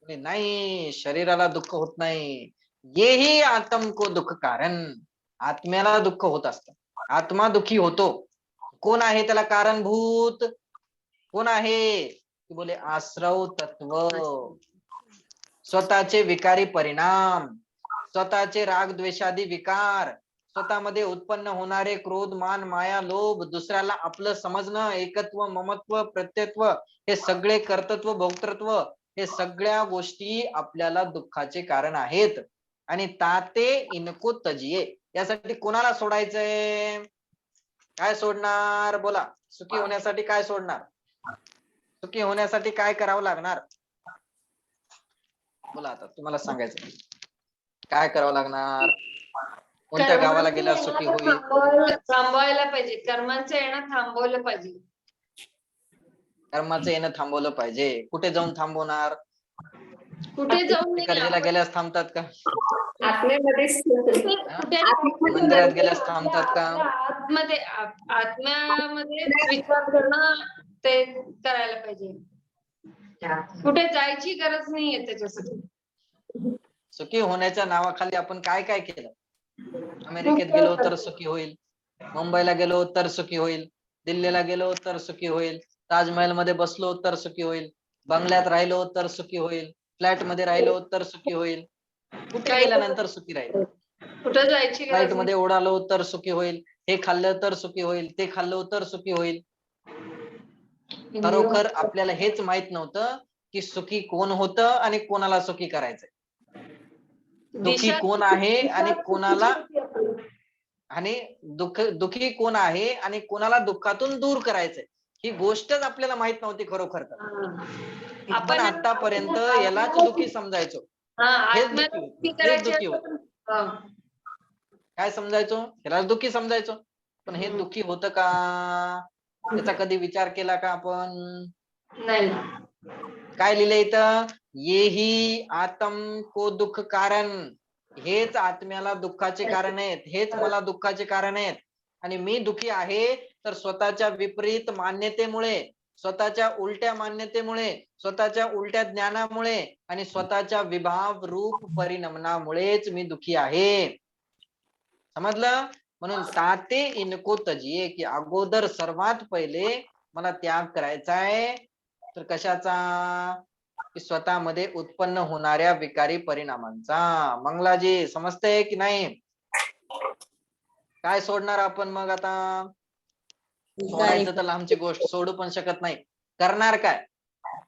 नाही, शरीराला दुःख होत नाही. येही आत्म को दुःख कारण. आत्म्याला दुःख होत असतं, आत्मा दुःखी होतो. कोण आहे त्याला कारणभूत? कोण आहे? बोले आश्रव तत्व. स्वतःचे विकारी परिणाम, स्वतःचे राग द्वेषादी विकार, स्वतःमध्ये उत्पन्न होणारे क्रोध मान माया लोभ, दुसऱ्याला आपलं समजणं, एकत्व ममत्व प्रत्यत्व, हे सगळे कर्तृत्व भोक्तृत्व, हे सगळ्या गोष्टी आपल्याला दुःखाचे कारण आहेत. आणि ताते इनको तजिये, यासाठी कोणाला सोडायचंय? काय सोडणार बोला? सुखी होण्यासाठी काय सोडणार? सुखी होण्यासाठी काय करावं लागणार बोला? आता तुम्हाला सांगायचं काय करावं लागणार. कोणत्या गावाला गेल्यावर सुखी होईल? थांबवायला पाहिजे, कर्मांचं येणं थांबवलं पाहिजे. कर्माचं येणं थांबवलं पाहिजे. कुठे जाऊन थांबवणार? कुठे जाऊन नाही, कर्जीला गेल्यास थांबतात का? आत्म्यामध्येच मंदिरात गेल्यास थांबतात का? आत्म्यामध्ये विचार करणं ते करायला पाहिजे. कुठे जायची गरज नाहीये त्याच्यासाठी. सुखी होण्याच्या नावाखाली आपण काय काय केलं? अमेरिकेत गेलो तर सुखी होईल, मुंबईला गेलो तर सुखी होईल, दिल्लीला गेलो तर सुखी होईल, ताजमहल मध्ये बसलो तर सुखी होईल, बंगल्यात राहिलो तर सुखी होईल, फ्लॅट मध्ये राहिलो तर सुखी होईल. कुठे गेल्यानंतर सुखी राहील? कुठे जायची फ्लाईट गरज मध्ये उडालो तर सुखी होईल, हे खाल्लं तर सुखी होईल, ते खाल्लं तर सुखी होईल. खरोखर आपल्याला हेच माहित नव्हतं की सुखी कोण होतं आणि कोणाला सुखी करायचंय. दुखी कोण आहे आणि कोणाला, आणि दुखी कोण आहे आणि कोणाला दुःखातून दूर करायचंय, ही गोष्टच आपल्याला माहित नव्हती खरोखर तर. आपण आतापर्यंत यालाच दुखी समजायचो, हेच दुखी होत. काय समजायचो? ह्याला दुखी समजायचो. पण हे दुखी होतं का? त्याचा कधी विचार केला का आपण? नाही. काय लिहिलंय इथं? येही आत्म को दुःख कारण. हेच आत्म्याला दुःखाचे कारण आहेत, हेच मला दुःखाचे कारण आहेत. आणि मी दुखी आहे तर स्वतःच्या विपरीत मान्यतेमुळे, स्वतःच्या उलट्या मान्यतेमुळे, स्वतःच्या उलट्या ज्ञानामुळे आणि स्वतःच्या विभाव रूप परिणमनामुळेच मी दुखी आहे. समजलं? म्हणून ताते इनको तजिये, की अगोदर सर्वात पहिले मला त्याग करायचा आहे. तर कशाचा? की स्वतःमध्ये उत्पन्न होणाऱ्या विकारी परिणामांचा. मंगलाजी समजते की नाही? काय सोडणार आपण मग आता? सोडायचं तर लांबची गोष्ट, सोडू पण शकत नाही. करणार काय?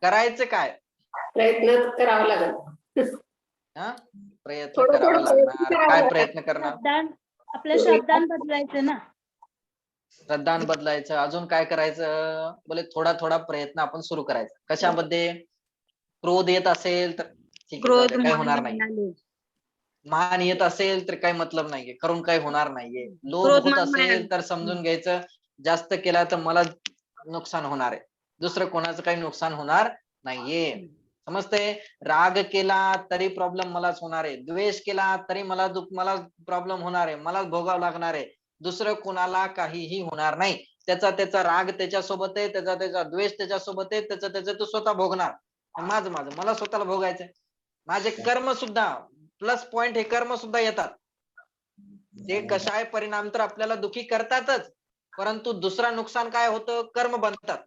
करायचं काय? प्रयत्न करावा लागेल. हा, प्रयत्न थोडं करावा थोडं प्रयत्न लागणार. करावा काय लागेल. प्रयत्न करणार? आपलं शब्दान बदलायचं ना. श्रद्धान बदलायचं. अजून काय करायचं? बोले थोडा थोडा प्रयत्न आपण सुरू करायचा. कशामध्ये? क्रोध येत असेल तर ठीक आहे, जाऊ क्रोध, दे, काही होणार मान, नाही. लालच. मान येत असेल तर काही मतलब नाहीये, करून काही होणार नाहीये. लोभ क्रोध, होत मान, असेल माया. तर समजून घ्यायचं, जास्त केला तर मला नुकसान होणार आहे, दुसरं कोणाचं काही नुकसान होणार नाहीये. समजते? राग केला तरी प्रॉब्लेम मलाच होणार आहे, द्वेष केला तरी मला मला प्रॉब्लेम होणार आहे, मलाच भोगावं लागणार आहे. दुसरं कोणाला काहीही होणार नाही. त्याचा राग त्याच्यासोबत आहे, त्याचा द्वेष त्याच्यासोबत आहे, त्याचं तो स्वतः भोगणार. माझं मला स्वतःला भोगायचंय. माझे कर्म सुद्धा प्लस पॉइंट, हे कर्म सुद्धा येतात. ते कशाय परिणाम तर आपल्याला दुखी करतातच, परंतु दुसरा नुकसान काय होतं? कर्म बनतात.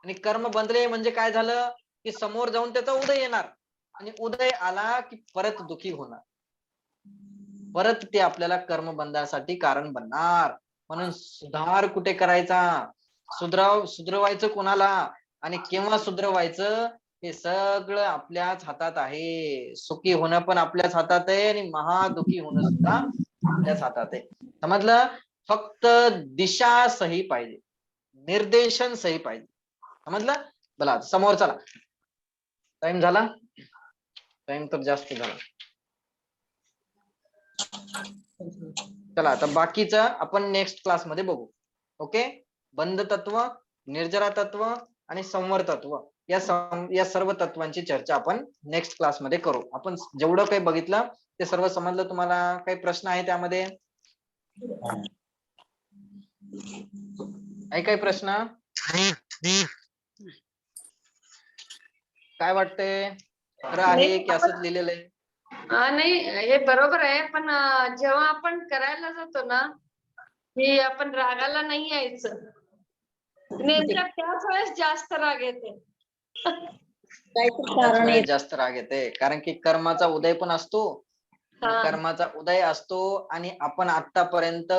आणि कर्म बनले म्हणजे काय झालं? की समोर जाऊन त्याचा उदय येणार, आणि उदय आला की परत दुखी होणार, परत ते आपल्याला कर्म बंधासाठी कारण बनणार. म्हणून सुधार कुठे करायचा? सुधरवायचं कोणाला आणि केव्हा सुधरवायचं? हे सगळं आपल्याच हातात आहे. सुखी होणं पण आपल्याच हातात आहे आणि महादुखी होणं सुद्धा आपल्याच हातात आहे. समजलं? फक्त दिशा सही पाहिजे, निर्देशन सही पाहिजे. समजलं? बोला समोर चला. टाइम झाला? टाइम तर जास्त झाला. चला आता बाकीचं आपण नेक्स्ट क्लास मध्ये बघू. ओके? बंध तत्व, निर्जरा तत्व आणि संवर तत्व, या सर्व तत्वांची चर्चा आपण नेक्स्ट क्लास मध्ये करू. आपण जेवढं काही बघितलं ते सर्व समजलं तुम्हाला? काही प्रश्न आहे त्यामध्ये? आहे काही प्रश्न? काय वाटतंय? खरं आहे की असंच लिहिलेलं आहे? नाही, हे बरोबर आहे, पण जेव्हा आपण करायला जातो ना, की आपण रागाला नाही यायचं, नेमक्या त्याच वेळेस जास्त राग येते. त्याच वेळेस जास्त राग येते, कारण की कर्माचा उदय पण असतो. हा. कर्माचा उदय असतो आणि आपण आतापर्यंत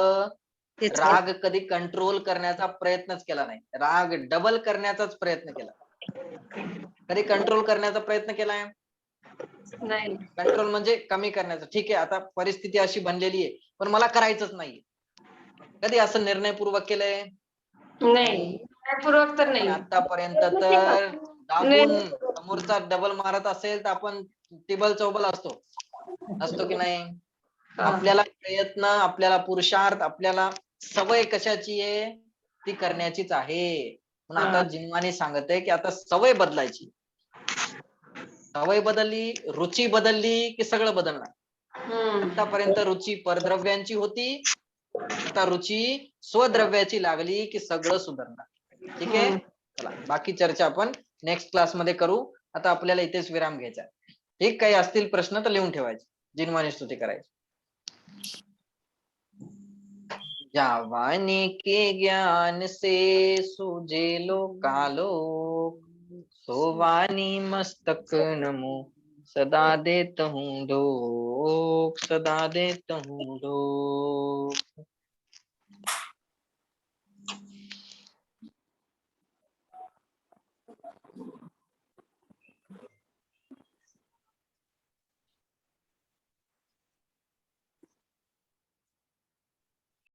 तेच राग कधी कंट्रोल करण्याचा प्रयत्नच केला नाही. राग डबल करण्याचाच प्रयत्न केला. कधी कंट्रोल करण्याचा प्रयत्न केलाय? नाही. कंट्रोल म्हणजे कमी करण्याचा. ठीक आहे, आता परिस्थिती अशी बनलेली आहे, पण मला करायचंच नाही. कधी असं निर्णयपूर्वक केलंय? नाही, पूर्वक तर आपण नाही. आतापर्यंत तर दाबून समोरचा डबल मारत असेल तर आपण टिबल चौबल असतो की नाही? आपल्याला प्रयत्न, आपल्याला पुरुषार्थ, आपल्याला सवय कशाची आहे? ती करण्याचीच आहे. पण आता जिन्वाने सांगत आहे की आता सवय बदलायची. सवय बदलली, रुची बदलली की सगळं बदलणार. आतापर्यंत रुची परद्रव्यांची होती, आता रुची स्वद्रव्याची लागली की सगळं सुधारणार. ठीक आहे? चला बाकी चर्चा आपण नेक्स्ट क्लास मध्ये करू. आता आपल्याला इथेच विराम घ्यायचा. ठीक, काही असतील प्रश्न तर लिहून ठेवायचे, जिन्वाने स्तुती करायची. जावानी के ज्ञान से सूझे लोकालोक, सोवानी मस्तक नमो सदा देता हूँ ढोक, सदा देता हूँ ढोक.